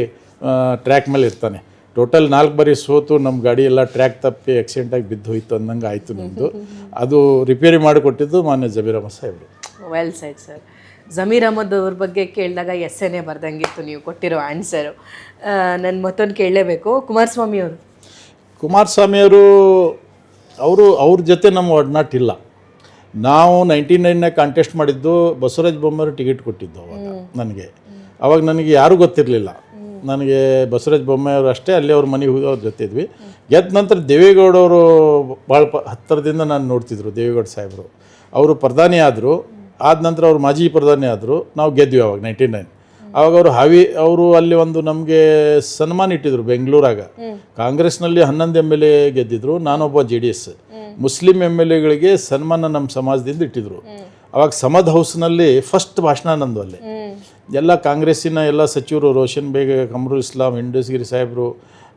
ಟ್ರ್ಯಾಕ್ ಮೇಲೆ ಇರ್ತಾನೆ. ಟೋಟಲ್ 4 ಬಾರಿ ಸೋತು ನಮ್ಮ ಗಾಡಿ ಎಲ್ಲ ಟ್ರ್ಯಾಕ್ ತಪ್ಪಿ ಆಕ್ಸಿಡೆಂಟಾಗಿ ಬಿದ್ದು ಹೋಯ್ತು ಅನ್ನಂಗೆ ಆಯಿತು ನಮ್ಮದು. ಅದು ರಿಪೇರಿ ಮಾಡಿಕೊಟ್ಟಿದ್ದು ಮಾನ್ಯ ಜಮೀರ್ ಅಹಮದ್ ಸಾಹೇಬರು. Well said sir. Zameer Ahmed ಅವ್ರ ಬಗ್ಗೆ ಕೇಳಿದಾಗ ಎಸ್ಸೇನೆ ಬರ್ದಂಗಿತ್ತು ನೀವು ಕೊಟ್ಟಿರೋ ಆನ್ಸರು. ನಾನು ಮತ್ತೊಂದು ಕೇಳಲೇಬೇಕು, ಕುಮಾರಸ್ವಾಮಿಯವರು ಅವ್ರ ಜೊತೆ ನಮ್ಮ ಒಡನಾಟ ಇಲ್ಲ. ನಾವು 99ನೇ ಕಾಂಟೆಸ್ಟ್ ಮಾಡಿದ್ದು, ಬಸವರಾಜ ಬೊಮ್ಮಾಯಿ ಟಿಕೆಟ್ ಕೊಟ್ಟಿದ್ದು ಅವಾಗ. ಅವಾಗ ನನಗೆ ಯಾರೂ ಗೊತ್ತಿರಲಿಲ್ಲ. ನನಗೆ ಬಸವರಾಜ ಬೊಮ್ಮಾಯಿ ಅವರು ಅಷ್ಟೇ, ಅಲ್ಲಿ ಅವ್ರ ಮನೆಗೆ ಹೋಗಿ ಅವ್ರ ಜೊತೆ ಇದ್ವಿ. ಗೆದ್ದ ನಂತರ ದೇವೇಗೌಡವರು ಭಾಳ ಹತ್ತಿರದಿಂದ ನಾನು ನೋಡ್ತಿದ್ರು. ದೇವೇಗೌಡ ಸಾಹೇಬರು ಅವರು ಪ್ರಧಾನಿ ಆದರು, ಆದ ನಂತರ ಅವರು ಮಾಜಿ ಪ್ರಧಾನಿ ಆದರು. ನಾವು ಗೆದ್ವಿ ಅವಾಗ 99. ಅವಾಗ ಅವರು ಅಲ್ಲಿ ಒಂದು ನಮಗೆ ಸನ್ಮಾನ ಇಟ್ಟಿದ್ರು ಬೆಂಗಳೂರಾಗ. ಕಾಂಗ್ರೆಸ್ನಲ್ಲಿ 11 MLA ಗೆದ್ದಿದ್ರು, ನಾನೊಬ್ಬ JDS. ಮುಸ್ಲಿಂ MLAಗಳಿಗೆ ಸನ್ಮಾನ ನಮ್ಮ ಸಮಾಜದಿಂದ ಇಟ್ಟಿದ್ರು. ಅವಾಗ ಸಮದ್ ಹೌಸ್ನಲ್ಲಿ ಫಸ್ಟ್ ಭಾಷಣ ನಂದು. ಅಲ್ಲಿ ಎಲ್ಲ ಕಾಂಗ್ರೆಸ್ಸಿನ ಎಲ್ಲ ಸಚಿವರು, ರೋಷನ್ ಬೇಗ್, ಕಮರುಲ್ ಇಸ್ಲಾಂ, ಇಂಡಸ್ಗಿರಿ ಸಾಹೇಬರು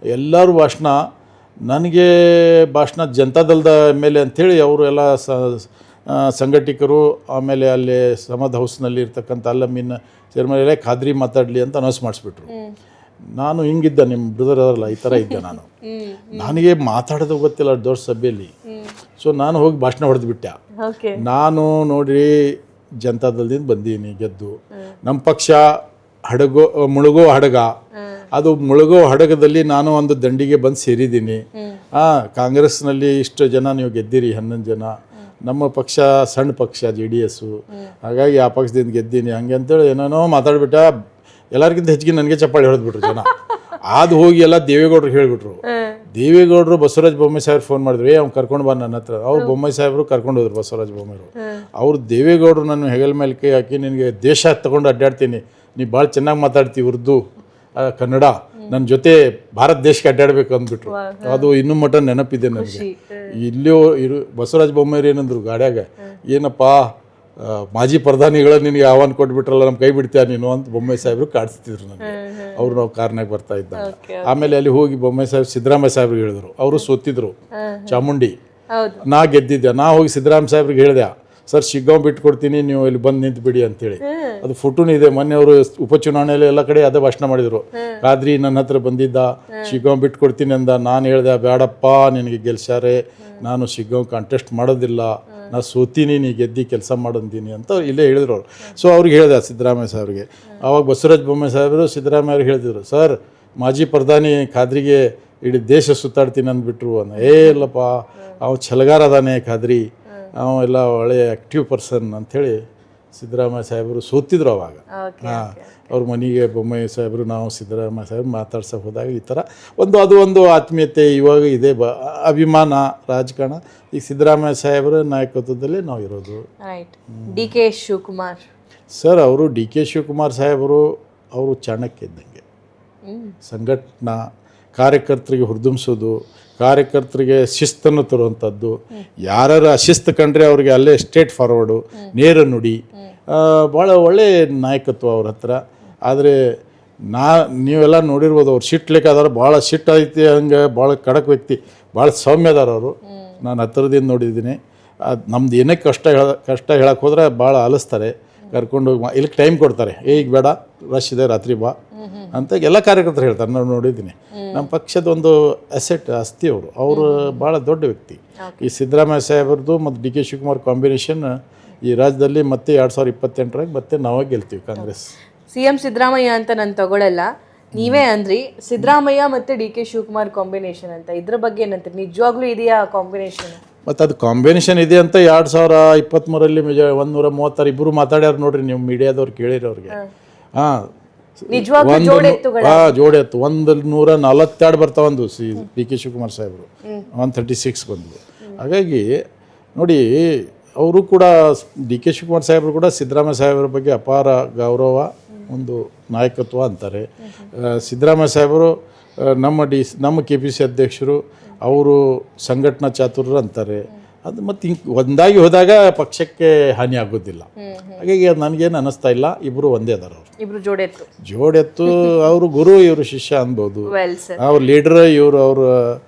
ಎಲ್ಲರೂ ಭಾಷಣ. ನನಗೆ ಭಾಷಣ ಜನತಾದಳದ MLA ಅಂಥೇಳಿ ಅವರು ಎಲ್ಲ ಸಂಘಟಕರು, ಆಮೇಲೆ ಅಲ್ಲಿ ಸಮದ್ ಹೌಸ್ನಲ್ಲಿ ಇರ್ತಕ್ಕಂಥ ಅಲ್ಲಮೀನ್ ಚೇರ್ಮನ್ ಖಾದ್ರಿ ಮಾತಾಡಲಿ ಅಂತ ಅನೌನ್ಸ್ ಮಾಡಿಸ್ಬಿಟ್ರು. ನಾನು ಹಿಂಗಿದ್ದ, ನಿಮ್ಮ ಬ್ರದರ್ ಅವರಲ್ಲ, ಈ ಥರ ಇದ್ದೆ ನಾನು. ನನಗೆ ಮಾತಾಡೋದು ಗೊತ್ತಿಲ್ಲ ದೊಡ್ಡ ಸಭೆಯಲ್ಲಿ. ಸೊ ನಾನು ಹೋಗಿ ಭಾಷಣ ಹೊಡೆದ್ಬಿಟ್ಟೆ. ನಾನು ನೋಡ್ರಿ ಜನತಾದಳದಿಂದ ಬಂದೀನಿ ಗೆದ್ದು. ನಮ್ಮ ಪಕ್ಷ ಮುಳುಗೋ ಹಡಗ, ಅದು ಮುಳುಗೋ ಹಡಗದಲ್ಲಿ ನಾನು ಒಂದು ದಂಡಿಗೆ ಬಂದು ಸೇರಿದ್ದೀನಿ. ಕಾಂಗ್ರೆಸ್ನಲ್ಲಿ ಇಷ್ಟು ಜನ ನೀವು ಗೆದ್ದಿರಿ, 11 ಜನ. ನಮ್ಮ ಪಕ್ಷ ಸಣ್ಣ ಪಕ್ಷ JDS, ಹಾಗಾಗಿ ಆ ಪಕ್ಷದಿಂದ ಗೆದ್ದೀನಿ ಹಂಗೆ ಅಂತೇಳಿ ಏನೇನೋ ಮಾತಾಡ್ಬಿಟ್ಟ. ಎಲ್ಲರಿಗಿಂತ ಹೆಚ್ಚಿಗೆ ನನಗೆ ಚಪ್ಪಾಳಿ ಹೊಡೆದ್ಬಿಟ್ರು ಜನ. ಅದು ಹೋಗಿ ಎಲ್ಲ ದೇವೇಗೌಡರು ಹೇಳಿಬಿಟ್ರು. ದೇವೇಗೌಡರು ಬಸವರಾಜ ಬೊಮ್ಮಾಯಿ ಸಾಹೇಬ್ರು ಫೋನ್ ಮಾಡಿದ್ರು, ಅವ್ನು ಕರ್ಕೊಂಡು ಬಾ ನನ್ನ ಹತ್ರ. ಅವ್ರು ಬೊಮ್ಮಾಯಿ ಸಾಹೇಬರು ಕರ್ಕೊಂಡು ಹೋದ್ರು, ಬಸವರಾಜ ಬೊಮ್ಮಾಯಿರು. ಅವ್ರು ದೇವೇಗೌಡರು ನನ್ನ ಹೆಗಲ ಮೇಲೆ ಕೈ ಹಾಕಿ, ನಿನಗೆ ದೇಶ ತೊಗೊಂಡು ಅಡ್ಡಾಡ್ತೀನಿ, ನೀ ಭಾಳ ಚೆನ್ನಾಗಿ ಮಾತಾಡ್ತೀವಿ, ಉರ್ದು ಕನ್ನಡ, ನನ್ನ ಜೊತೆ ಭಾರತ ದೇಶಕ್ಕೆ ಅಡ್ಡಾಡಬೇಕು ಅಂದ್ಬಿಟ್ರು. ಅದು ಇನ್ನೂ ಮಟ್ಟ ನೆನಪಿದೆ ನನಗೆ. ಇಲ್ಲಿಯೋ ಬಸವರಾಜ ಬೊಮ್ಮಾಯಿ ಏನಂದ್ರು ಗಾಡ್ಯಾಗ, ಏನಪ್ಪ ಮಾಜಿ ಪ್ರಧಾನಿಗಳ ನಿನಗೆ ಆಹ್ವಾನ ಕೊಟ್ಬಿಟ್ರಲ್ಲ, ನಮ್ಮ ಕೈ ಬಿಡ್ತೀಯ ನೀನು ಅಂತ ಬೊಮ್ಮಾಯಿ ಸಾಹೇಬರು ಕಾಡಿಸ್ತಿದ್ರು ನನಗೆ. ಅವ್ರು ನಾವು ಕಾರ್ನಾಗ ಬರ್ತಾ ಇದ್ದ. ಆಮೇಲೆ ಅಲ್ಲಿ ಹೋಗಿ ಬೊಮ್ಮಾಯಿ ಸಾಹೇಬ್ ಸಿದ್ದರಾಮಯ್ಯ ಸಾಹೇಬ್ರಿಗೆ ಹೇಳಿದ್ರು. ಅವರು ಸೋತಿದ್ರು ಚಾಮುಂಡಿ, ನಾ ಗೆದ್ದಿದ್ದೆ. ನಾ ಹೋಗಿ ಸಿದ್ದರಾಮಯ್ಯ ಸಾಹೇಬ್ರಿಗೆ ಹೇಳಿದೆ, ಸರ್ ಶಿಗ್ಗಾಂವ್ ಬಿಟ್ಟು ಕೊಡ್ತೀನಿ, ನೀವು ಇಲ್ಲಿ ಬಂದು ನಿಂತು ಬಿಡಿ ಅಂತೇಳಿ. ಅದು ಫೋಟೋನೇ ಇದೆ. ಮೊನ್ನೆ ಅವರು ಉಪಚುನಾವಣೆಯಲ್ಲಿ ಎಲ್ಲ ಕಡೆ ಅದೇ ಭಾಷಣ ಮಾಡಿದರು. ಖಾದ್ರಿ ನನ್ನ ಹತ್ರ ಬಂದಿದ್ದ, ಶಿಗ್ಗಾಂವ್ ಬಿಟ್ಟು ಕೊಡ್ತೀನಿ ಅಂದ. ನಾನು ಹೇಳಿದೆ, ಬೇಡಪ್ಪ, ನಿನಗೆ ಗೆಲ್ಸಾರೆ, ನಾನು ಶಿಗ್ಗಾಂವ್ ಕಾಂಟೆಸ್ಟ್ ಮಾಡೋದಿಲ್ಲ, ನಾ ಸೋತೀನಿ, ನೀ ಗೆದ್ದು ಕೆಲಸ ಮಾಡಂತೀನಿ ಅಂತ ಇಲ್ಲೇ ಹೇಳಿದ್ರು ಅವರು. ಸೊ ಅವ್ರಿಗೆ ಹೇಳಿದೆ ಸಿದ್ದರಾಮಯ್ಯ ಸಾಹೇಬ್ರಿಗೆ. ಆವಾಗ ಬಸವರಾಜ ಬೊಮ್ಮಾಯಿ ಸಾಹೇಬರು ಸಿದ್ದರಾಮಯ್ಯ ಅವ್ರಿಗೆ ಹೇಳಿದ್ರು, ಸರ್ ಮಾಜಿ ಪ್ರಧಾನಿ ಖಾದ್ರಿಗೆ ಇಡೀ ದೇಶ ಸುತ್ತಾಡ್ತೀನಿ ಅಂದ್ಬಿಟ್ರು ಅಂದ. ಇಲ್ಲಪ್ಪ, ಅವ ಛಲಗಾರ ಅದಾನೆ ಖಾದ್ರಿ, ಅವೆಲ್ಲ ಒಳ್ಳೆಯ ಆ್ಯಕ್ಟಿವ್ ಪರ್ಸನ್ ಅಂಥೇಳಿ ಸಿದ್ದರಾಮಯ್ಯ ಸಾಹೇಬರು ಸೋತಿದ್ರು ಅವಾಗ. ಅವ್ರ ಮನೆಗೆ ಬೊಮ್ಮಾಯಿ ಸಾಹೇಬರು, ನಾವು ಸಿದ್ದರಾಮಯ್ಯ ಸಾಹೇಬರು ಮಾತಾಡ್ಸೋಕೆ ಹೋದಾಗ ಈ ಥರ ಅದು ಒಂದು ಆತ್ಮೀಯತೆ ಇವಾಗ ಇದೆ, ಅಭಿಮಾನ, ರಾಜಕಾರಣ. ಈಗ ಸಿದ್ದರಾಮಯ್ಯ ಸಾಹೇಬರ ನಾಯಕತ್ವದಲ್ಲಿ ನಾವು ಇರೋದು. DK ಶಿವಕುಮಾರ್ ಸರ್, ಅವರು DK ಶಿವಕುಮಾರ್ ಸಾಹೇಬರು ಅವರು ಚಾಣಕ್ಯ ಇದ್ದಂಗೆ. ಸಂಘಟನಾ ಕಾರ್ಯಕರ್ತರಿಗೆ ಹುರಿದುಂಬಿಸೋದು, ಕಾರ್ಯಕರ್ತರಿಗೆ ಶಿಸ್ತನ್ನು ತರುವಂಥದ್ದು. ಯಾರು ಅಶಿಸ್ತು ಕಂಡ್ರೆ ಅವ್ರಿಗೆ ಅಲ್ಲೇ ಸ್ಟ್ರೇಟ್ ಫಾರ್ವರ್ಡು, ನೇರ ನುಡಿ, ಭಾಳ ಒಳ್ಳೆಯ ನಾಯಕತ್ವ ಅವ್ರ ಹತ್ರ. ಆದರೆ ನೀವೆಲ್ಲ ನೋಡಿರ್ಬೋದು, ಅವ್ರು ಸಿಟ್ಲಿಕ್ಕಾದ್ರೆ ಭಾಳ ಸಿಟ್ಟು ಐತಿ, ಹಂಗೆ ಭಾಳ ಖಡಕ್ ವ್ಯಕ್ತಿ, ಭಾಳ ಸೌಮ್ಯದಾರ ಅವರು. ನಾನು ಹತ್ತಿರದಿಂದ ನೋಡಿದ್ದೀನಿ. ನಮ್ದು ಏನೇ ಕಷ್ಟ ಹೇಳಕ್ಕೆ ಹೋದ್ರೆ ಭಾಳ ಆಲಿಸ್ತಾರೆ, ಕರ್ಕೊಂಡು ಹೋಗಿ ಇಲ್ಲಿಗೆ ಟೈಮ್ ಕೊಡ್ತಾರೆ. ಈಗ ಬೇಡ, ರಶ್ ಇದೆ, ರಾತ್ರಿ ಬಾ ಅಂತ ಎಲ್ಲ ಕಾರ್ಯಕರ್ತರು ಹೇಳ್ತಾರೆ. ನಾನು ನೋಡಿದ್ದೀನಿ. ನಮ್ಮ ಪಕ್ಷದ ಒಂದು ಆಸ್ತಿ ಅವರು ಭಾಳ ದೊಡ್ಡ ವ್ಯಕ್ತಿ. ಈ ಸಿದ್ದರಾಮಯ್ಯ ಸಾಹೇಬ್ರದ್ದು ಮತ್ತು DK ಶಿವಕುಮಾರ್ ಕಾಂಬಿನೇಷನ್ ಈ ರಾಜ್ಯದಲ್ಲಿ ಮತ್ತೆ 2028ರಾಗ ಮತ್ತೆ ನಾವೇ ಗೆಲ್ತೀವಿ ಕಾಂಗ್ರೆಸ್. CM ಸಿದ್ದರಾಮಯ್ಯ ಅಂತ ನಾನು ತಗೊಳ್ಳಲ್ಲ, ನೀವೇ ಅಂದ್ರಿ ಸಿದ್ದರಾಮಯ್ಯ ಮತ್ತು DK ಶಿವಕುಮಾರ್ ಕಾಂಬಿನೇಷನ್ ಅಂತ. ಇದ್ರ ಬಗ್ಗೆ ಏನಂತ, ನಿಜವಾಗ್ಲೂ ಇದೆಯಾ ಕಾಂಬಿನೇಷನ್? ಮತ್ತು ಅದು ಕಾಂಬಿನೇಷನ್ ಇದೆ ಅಂತ 2023ರಲ್ಲಿ 136 ಇಬ್ಬರು ಮಾತಾಡ್ಯಾರ ನೋಡ್ರಿ, ನೀವು ಮೀಡಿಯಾದವ್ರು ಕೇಳಿರಿ ಅವ್ರಿಗೆ. ಜೋಡಿ ಎತ್ತು 142 ಬರ್ತಾವಂದು DK ಶಿವಕುಮಾರ್ ಸಾಹೇಬರು, 136 ಬಂದು. ಹಾಗಾಗಿ ನೋಡಿ, ಅವರು ಕೂಡ DK ಶಿವಕುಮಾರ್ ಸಾಹೇಬರು ಕೂಡ ಸಿದ್ದರಾಮಯ್ಯ ಸಾಹೇಬ್ರ ಬಗ್ಗೆ ಅಪಾರ ಗೌರವ ಒಂದು ನಾಯಕತ್ವ ಅಂತಾರೆ. ಸಿದ್ದರಾಮಯ್ಯ ಸಾಹೇಬರು ನಮ್ಮ KPC ಅಧ್ಯಕ್ಷರು, ಅವರು ಸಂಘಟನಾ ಚಾತುರ್ಯರು ಅಂತಾರೆ. ಅದು ಮತ್ತು ಹಿಂಗೆ ಒಂದಾಗಿ ಹೋದಾಗ ಪಕ್ಷಕ್ಕೆ ಹಾನಿ ಆಗೋದಿಲ್ಲ. ಹಾಗಾಗಿ ಅದು ನನಗೇನು ಅನ್ನಿಸ್ತಾ ಇಲ್ಲ. ಇಬ್ಬರು ಒಂದೇ ಅದಾರ. ಅವರು ಇಬ್ರು ಜೋಡೆತ್ತು ಅವರು ಗುರು, ಇವರು ಶಿಷ್ಯ ಅನ್ಬೋದು. ಅವ್ರ ಲೀಡರ್, ಇವರು ಅವ್ರ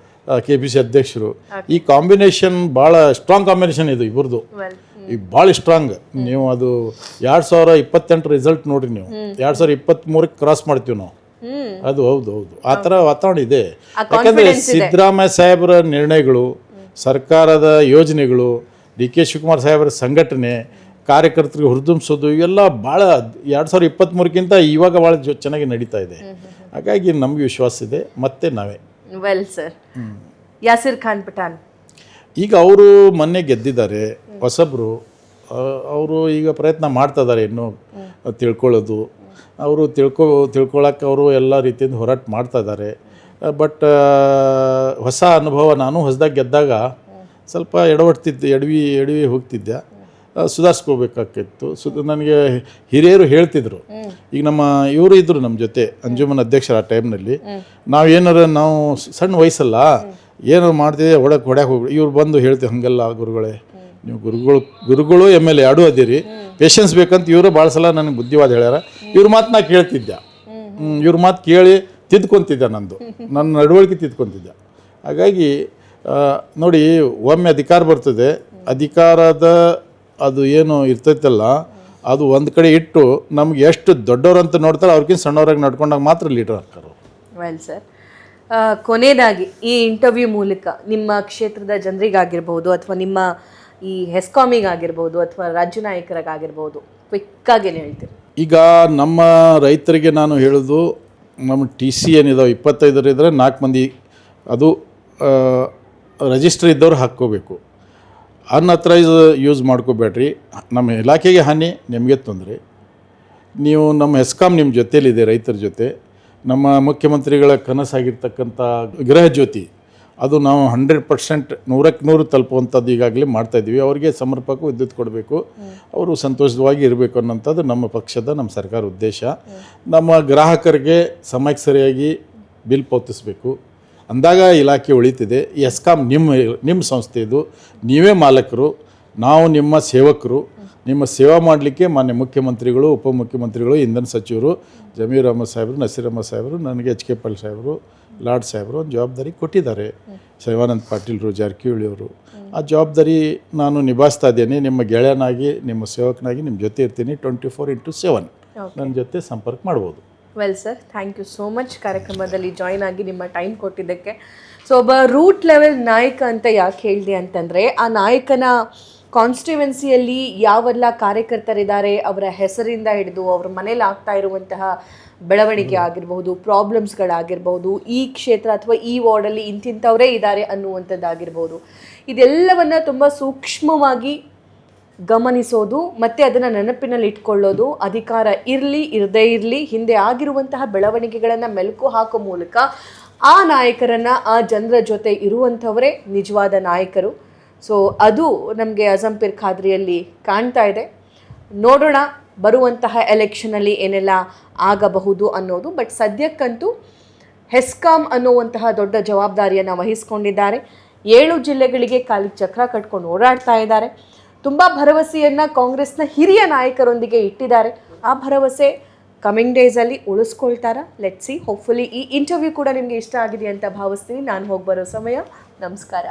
KPC ಅಧ್ಯಕ್ಷರು. ಈ ಕಾಂಬಿನೇಷನ್ ಭಾಳ ಸ್ಟ್ರಾಂಗ್ ಕಾಂಬಿನೇಷನ್ ಇದು ಇಬ್ಬರದು. ಈಗ ಭಾಳ ಸ್ಟ್ರಾಂಗ್. ನೀವು ಅದು 2028 ರಿಸಲ್ಟ್ ನೋಡ್ರಿ. ನೀವು 2023 ಕ್ರಾಸ್ ಮಾಡ್ತೀವಿ ನಾವು. ಅದು ಹೌದು ಆ ಥರ ವಾತಾವರಣ ಇದೆ. ಯಾಕಂದರೆ ಸಿದ್ದರಾಮಯ್ಯ ಸಾಹೇಬರ ನಿರ್ಣಯಗಳು, ಸರ್ಕಾರದ ಯೋಜನೆಗಳು, DK ಶಿವಕುಮಾರ್ ಸಾಹೇಬರ ಸಂಘಟನೆ, ಕಾರ್ಯಕರ್ತರಿಗೆ ಹುರಿದುಂಬಿಸೋದು, ಇವೆಲ್ಲ ಭಾಳ 2023ಕ್ಕಿಂತ ಇವಾಗ ಭಾಳ ಚೆನ್ನಾಗಿ ನಡೀತಾ ಇದೆ. ಹಾಗಾಗಿ ನಮಗೆ ವಿಶ್ವಾಸ ಇದೆ. ಮತ್ತೆ ನಾವೇ ವೆಲ್ ಸರ್. ಯಾಸಿರ್ ಖಾನ್ ಪಠಾಣ್ ಈಗ ಅವರು ಮೊನ್ನೆ ಗೆದ್ದಿದ್ದಾರೆ, ಹೊಸಬ್ರು. ಅವರು ಈಗ ಪ್ರಯತ್ನ ಮಾಡ್ತಾ ಇದ್ದಾರೆ ಇನ್ನೂ ತಿಳ್ಕೊಳ್ಳೋದು. ಅವರು ತಿಳ್ಕೊಳಕ್ಕೆ ಅವರು ಎಲ್ಲ ರೀತಿಯಿಂದ ಹೋರಾಟ ಮಾಡ್ತಾ ಇದ್ದಾರೆ. ಬಟ್ ಹೊಸ ಅನುಭವ. ನಾನು ಹೊಸದಾಗಿ ಗೆದ್ದಾಗ ಸ್ವಲ್ಪ ಎಡವಿ ಹೋಗ್ತಿದ್ದೆ. ಸುಧಾರಿಸ್ಕೋಬೇಕಾಗಿತ್ತು. ನನಗೆ ಹಿರಿಯರು ಹೇಳ್ತಿದ್ರು. ಈಗ ಇವರು ಇದ್ದರು ನಮ್ಮ ಜೊತೆ, ಅಂಜುಮನ್ ಅಧ್ಯಕ್ಷರ ಆ ಟೈಮ್ನಲ್ಲಿ. ನಾವು ಸಣ್ಣ ವಯಸ್ಸಲ್ಲ, ಏನಾರು ಮಾಡ್ತಿದ್ದೆ ಹೊಡ್ಯಾಕೆ ಹೋಗ್ಬಿಡಿ. ಇವ್ರು ಬಂದು ಹೇಳ್ತೀವಿ, ಹಾಗೆಲ್ಲ ಗುರುಗಳೇ, ನೀವು ಗುರುಗಳು MLA ಎರಡೂ ಅದಿರಿ, ಪೇಷನ್ಸ್ ಬೇಕಂತ ಇವರು ಭಾಳ ಸಲ ನನಗೆ ಬುದ್ಧಿವಾದ ಹೇಳ್ಯಾರ. ಇವ್ರ ಮಾತು ನಾ ಕೇಳ್ತಿದ್ದೆ. ಇವ್ರ ಮಾತು ಕೇಳಿ ತಿದ್ಕೊತಿದ್ದೆ. ನನ್ನ ನಡವಳಿಕೆ ತಿದ್ಕೊತಿದ್ದೆ. ಹಾಗಾಗಿ ನೋಡಿ, ಒಮ್ಮೆ ಅಧಿಕಾರ ಬರ್ತದೆ, ಅಧಿಕಾರದ ಅದು ಏನು ಇರ್ತೈತಲ್ಲ, ಅದು ಒಂದು ಕಡೆ ಇಟ್ಟು ನಮ್ಗೆ ಎಷ್ಟು ದೊಡ್ಡವ್ರಂತ ನೋಡ್ತಾರೆ, ಅವ್ರಿಗಿಂತ ಸಣ್ಣವ್ರಾಗಿ ನಡ್ಕೊಂಡಾಗ ಮಾತ್ರ ಲೀಡರ್ ಆಗ್ತಾರೆ. ವೆಲ್ ಸರ್, ಕೊನೆಯದಾಗಿ ಈ ಇಂಟರ್ವ್ಯೂ ಮೂಲಕ ನಿಮ್ಮ ಕ್ಷೇತ್ರದ ಜನರಿಗಾಗಿರ್ಬೋದು, ಅಥವಾ ನಿಮ್ಮ ಈ ಹೆಸ್ಕಾಮಿಗಾಗಿರ್ಬೋದು, ಅಥವಾ ರಾಜ್ಯ ನಾಯಕರಿಗಾಗಿರ್ಬೋದು, ಕ್ವಿಕ್ಕಾಗಿ ಏನು ಹೇಳ್ತೀರಿ? ಈಗ ನಮ್ಮ ರೈತರಿಗೆ ನಾನು ಹೇಳೋದು, ನಮ್ಮ TC ಏನಿದಾವೆ 25 ಇದ್ದರೆ 4 ಮಂದಿ ಅದು ರಿಜಿಸ್ಟರ್ ಇದ್ದವ್ರು ಹಾಕ್ಕೋಬೇಕು. ಅನ್ಅಥರೈಸ್ ಯೂಸ್ ಮಾಡ್ಕೋಬೇಡ್ರಿ. ನಮ್ಮ ಇಲಾಖೆಗೆ ಹಾನಿ, ನಿಮಗೆ ತೊಂದರೆ. ನೀವು ನಮ್ಮ ಹೆಸ್ಕಾಂ ನಿಮ್ಮ ಜೊತೇಲಿದೆ, ರೈತರ ಜೊತೆ. ನಮ್ಮ ಮುಖ್ಯಮಂತ್ರಿಗಳ ಕನಸಾಗಿರ್ತಕ್ಕಂಥ ಗೃಹ ಜ್ಯೋತಿ, ಅದು ನಾವು 100% 100% ತಲುಪುವಂಥದ್ದು ಈಗಾಗಲೇ ಮಾಡ್ತಾಯಿದ್ದೀವಿ. ಅವರಿಗೆ ಸಮರ್ಪಕ ವಿದ್ಯುತ್ ಕೊಡಬೇಕು, ಅವರು ಸಂತೋಷವಾಗಿ ಇರಬೇಕು ಅನ್ನೋಂಥದ್ದು ನಮ್ಮ ಪಕ್ಷದ, ನಮ್ಮ ಸರ್ಕಾರ ಉದ್ದೇಶ. ನಮ್ಮ ಗ್ರಾಹಕರಿಗೆ ಸಮಯಕ್ಕೆ ಸರಿಯಾಗಿ ಬಿಲ್ ಪಾವತಿಸಬೇಕು, ಅಂದಾಗ ಇಲಾಖೆ ಉಳಿತಿದೆ. ಹೆಸ್ಕಾಂ ನಿಮ್ಮ ಸಂಸ್ಥೆ ಇದು, ನೀವೇ ಮಾಲಕರು, ನಾವು ನಿಮ್ಮ ಸೇವಕರು. ನಿಮ್ಮ ಸೇವಾ ಮಾಡಲಿಕ್ಕೆ ಮಾನ್ಯ ಮುಖ್ಯಮಂತ್ರಿಗಳು, ಉಪಮುಖ್ಯಮಂತ್ರಿಗಳು, ಇಂಧನ ಸಚಿವರು ಜಮೀರ್ ಅಹಮದ್ ಸಾಹೇಬರು, ನಸೀರ್ ಅಹಮದ್ ಸಾಹೇಬರು, ನನಗೆ HK ಪಾಟೀಲ್ ಸಾಹೇಬರು, ಲಾಡ್ ಸಾಹೇಬರು ಒಂದು ಜವಾಬ್ದಾರಿ ಕೊಟ್ಟಿದ್ದಾರೆ. ಶಿವಾನಂದ ಪಾಟೀಲ್ರು, ಜಾರಕಿಹೊಳಿ ಅವರು. ಆ ಜವಾಬ್ದಾರಿ ನಾನು ನಿಭಾಯಿಸ್ತಾ ಇದ್ದೇನೆ. ನಿಮ್ಮ ಗೆಳೆಯನಾಗಿ, ನಿಮ್ಮ ಸೇವಕನಾಗಿ ನಿಮ್ಮ ಜೊತೆ ಇರ್ತೀನಿ. 24/7 ನನ್ನ ಜೊತೆ ಸಂಪರ್ಕ ಮಾಡ್ಬೋದು. Well sir, thank you so much ಕಾರ್ಯಕ್ರಮದಲ್ಲಿ ಜಾಯ್ನ್ ಆಗಿ ನಿಮ್ಮ ಟೈಮ್ ಕೊಟ್ಟಿದ್ದಕ್ಕೆ. ಸೊ ಒಬ್ಬ ರೂಟ್ ಲೆವೆಲ್ ನಾಯಕ ಅಂತ ಯಾಕೆ ಹೇಳಿದೆ ಅಂತಂದರೆ, ಆ ನಾಯಕನ ಕಾನ್ಸ್ಟಿಟ್ಯುವೆನ್ಸಿಯಲ್ಲಿ ಯಾವೆಲ್ಲ ಕಾರ್ಯಕರ್ತರಿದ್ದಾರೆ, ಅವರ ಹೆಸರಿಂದ ಹಿಡಿದು ಅವ್ರ ಮನೇಲಿ ಆಗ್ತಾ ಇರುವಂತಹ ಬೆಳವಣಿಗೆ ಆಗಿರ್ಬೋದು, ಪ್ರಾಬ್ಲಮ್ಸ್ಗಳಾಗಿರ್ಬೋದು, ಈ ಕ್ಷೇತ್ರ ಅಥವಾ ಈ ವಾರ್ಡಲ್ಲಿ ಇಂತಿಂಥವರೇ ಇದ್ದಾರೆ ಅನ್ನುವಂಥದ್ದಾಗಿರ್ಬೋದು, ಇದೆಲ್ಲವನ್ನು ತುಂಬ ಸೂಕ್ಷ್ಮವಾಗಿ ಗಮನಿಸೋದು ಮತ್ತು ಅದನ್ನು ನೆನಪಿನಲ್ಲಿ ಇಟ್ಕೊಳ್ಳೋದು, ಅಧಿಕಾರ ಇರಲಿ ಇರದೇ ಇರಲಿ, ಹಿಂದೆ ಆಗಿರುವಂತಹ ಬೆಳವಣಿಗೆಗಳನ್ನು ಮೆಲುಕು ಹಾಕೋ ಮೂಲಕ ಆ ನಾಯಕರನ್ನು, ಆ ಜನರ ಜೊತೆ ಇರುವಂಥವರೇ ನಿಜವಾದ ನಾಯಕರು. ಸೊ ಅದು ನಮಗೆ ಅಜಂಪೀರ್ ಖಾದ್ರಿಯಲ್ಲಿ ಕಾಣ್ತಾ ಇದೆ. ನೋಡೋಣ ಬರುವಂತಹ ಎಲೆಕ್ಷನಲ್ಲಿ ಏನೆಲ್ಲ ಆಗಬಹುದು ಅನ್ನೋದು. ಬಟ್ ಸದ್ಯಕ್ಕಂತೂ ಹೆಸ್ಕಾಂ ಅನ್ನುವಂತಹ ದೊಡ್ಡ ಜವಾಬ್ದಾರಿಯನ್ನು ವಹಿಸ್ಕೊಂಡಿದ್ದಾರೆ. 7 ಜಿಲ್ಲೆಗಳಿಗೆ ಕಾಲಿಗೆ ಚಕ್ರ ಕಟ್ಕೊಂಡು ಓಡಾಡ್ತಾ ಇದ್ದಾರೆ. ತುಂಬ ಭರವಸೆಯನ್ನು ಕಾಂಗ್ರೆಸ್ನ ಹಿರಿಯ ನಾಯಕರೊಂದಿಗೆ ಇಟ್ಟಿದ್ದಾರೆ. ಆ ಭರವಸೆ ಕಮಿಂಗ್ ಡೇಸಲ್ಲಿ ಉಳಿಸ್ಕೊಳ್ತಾರಾ? Let's see. ಹೋಪ್ಫುಲಿ ಈ ಇಂಟರ್ವ್ಯೂ ಕೂಡ ನಿಮಗೆ ಇಷ್ಟ ಆಗಿದೆ ಅಂತ ಭಾವಿಸ್ತೀನಿ. ನಾನು ಹೋಗಿ ಬರೋ ಸಮಯ. ನಮಸ್ಕಾರ.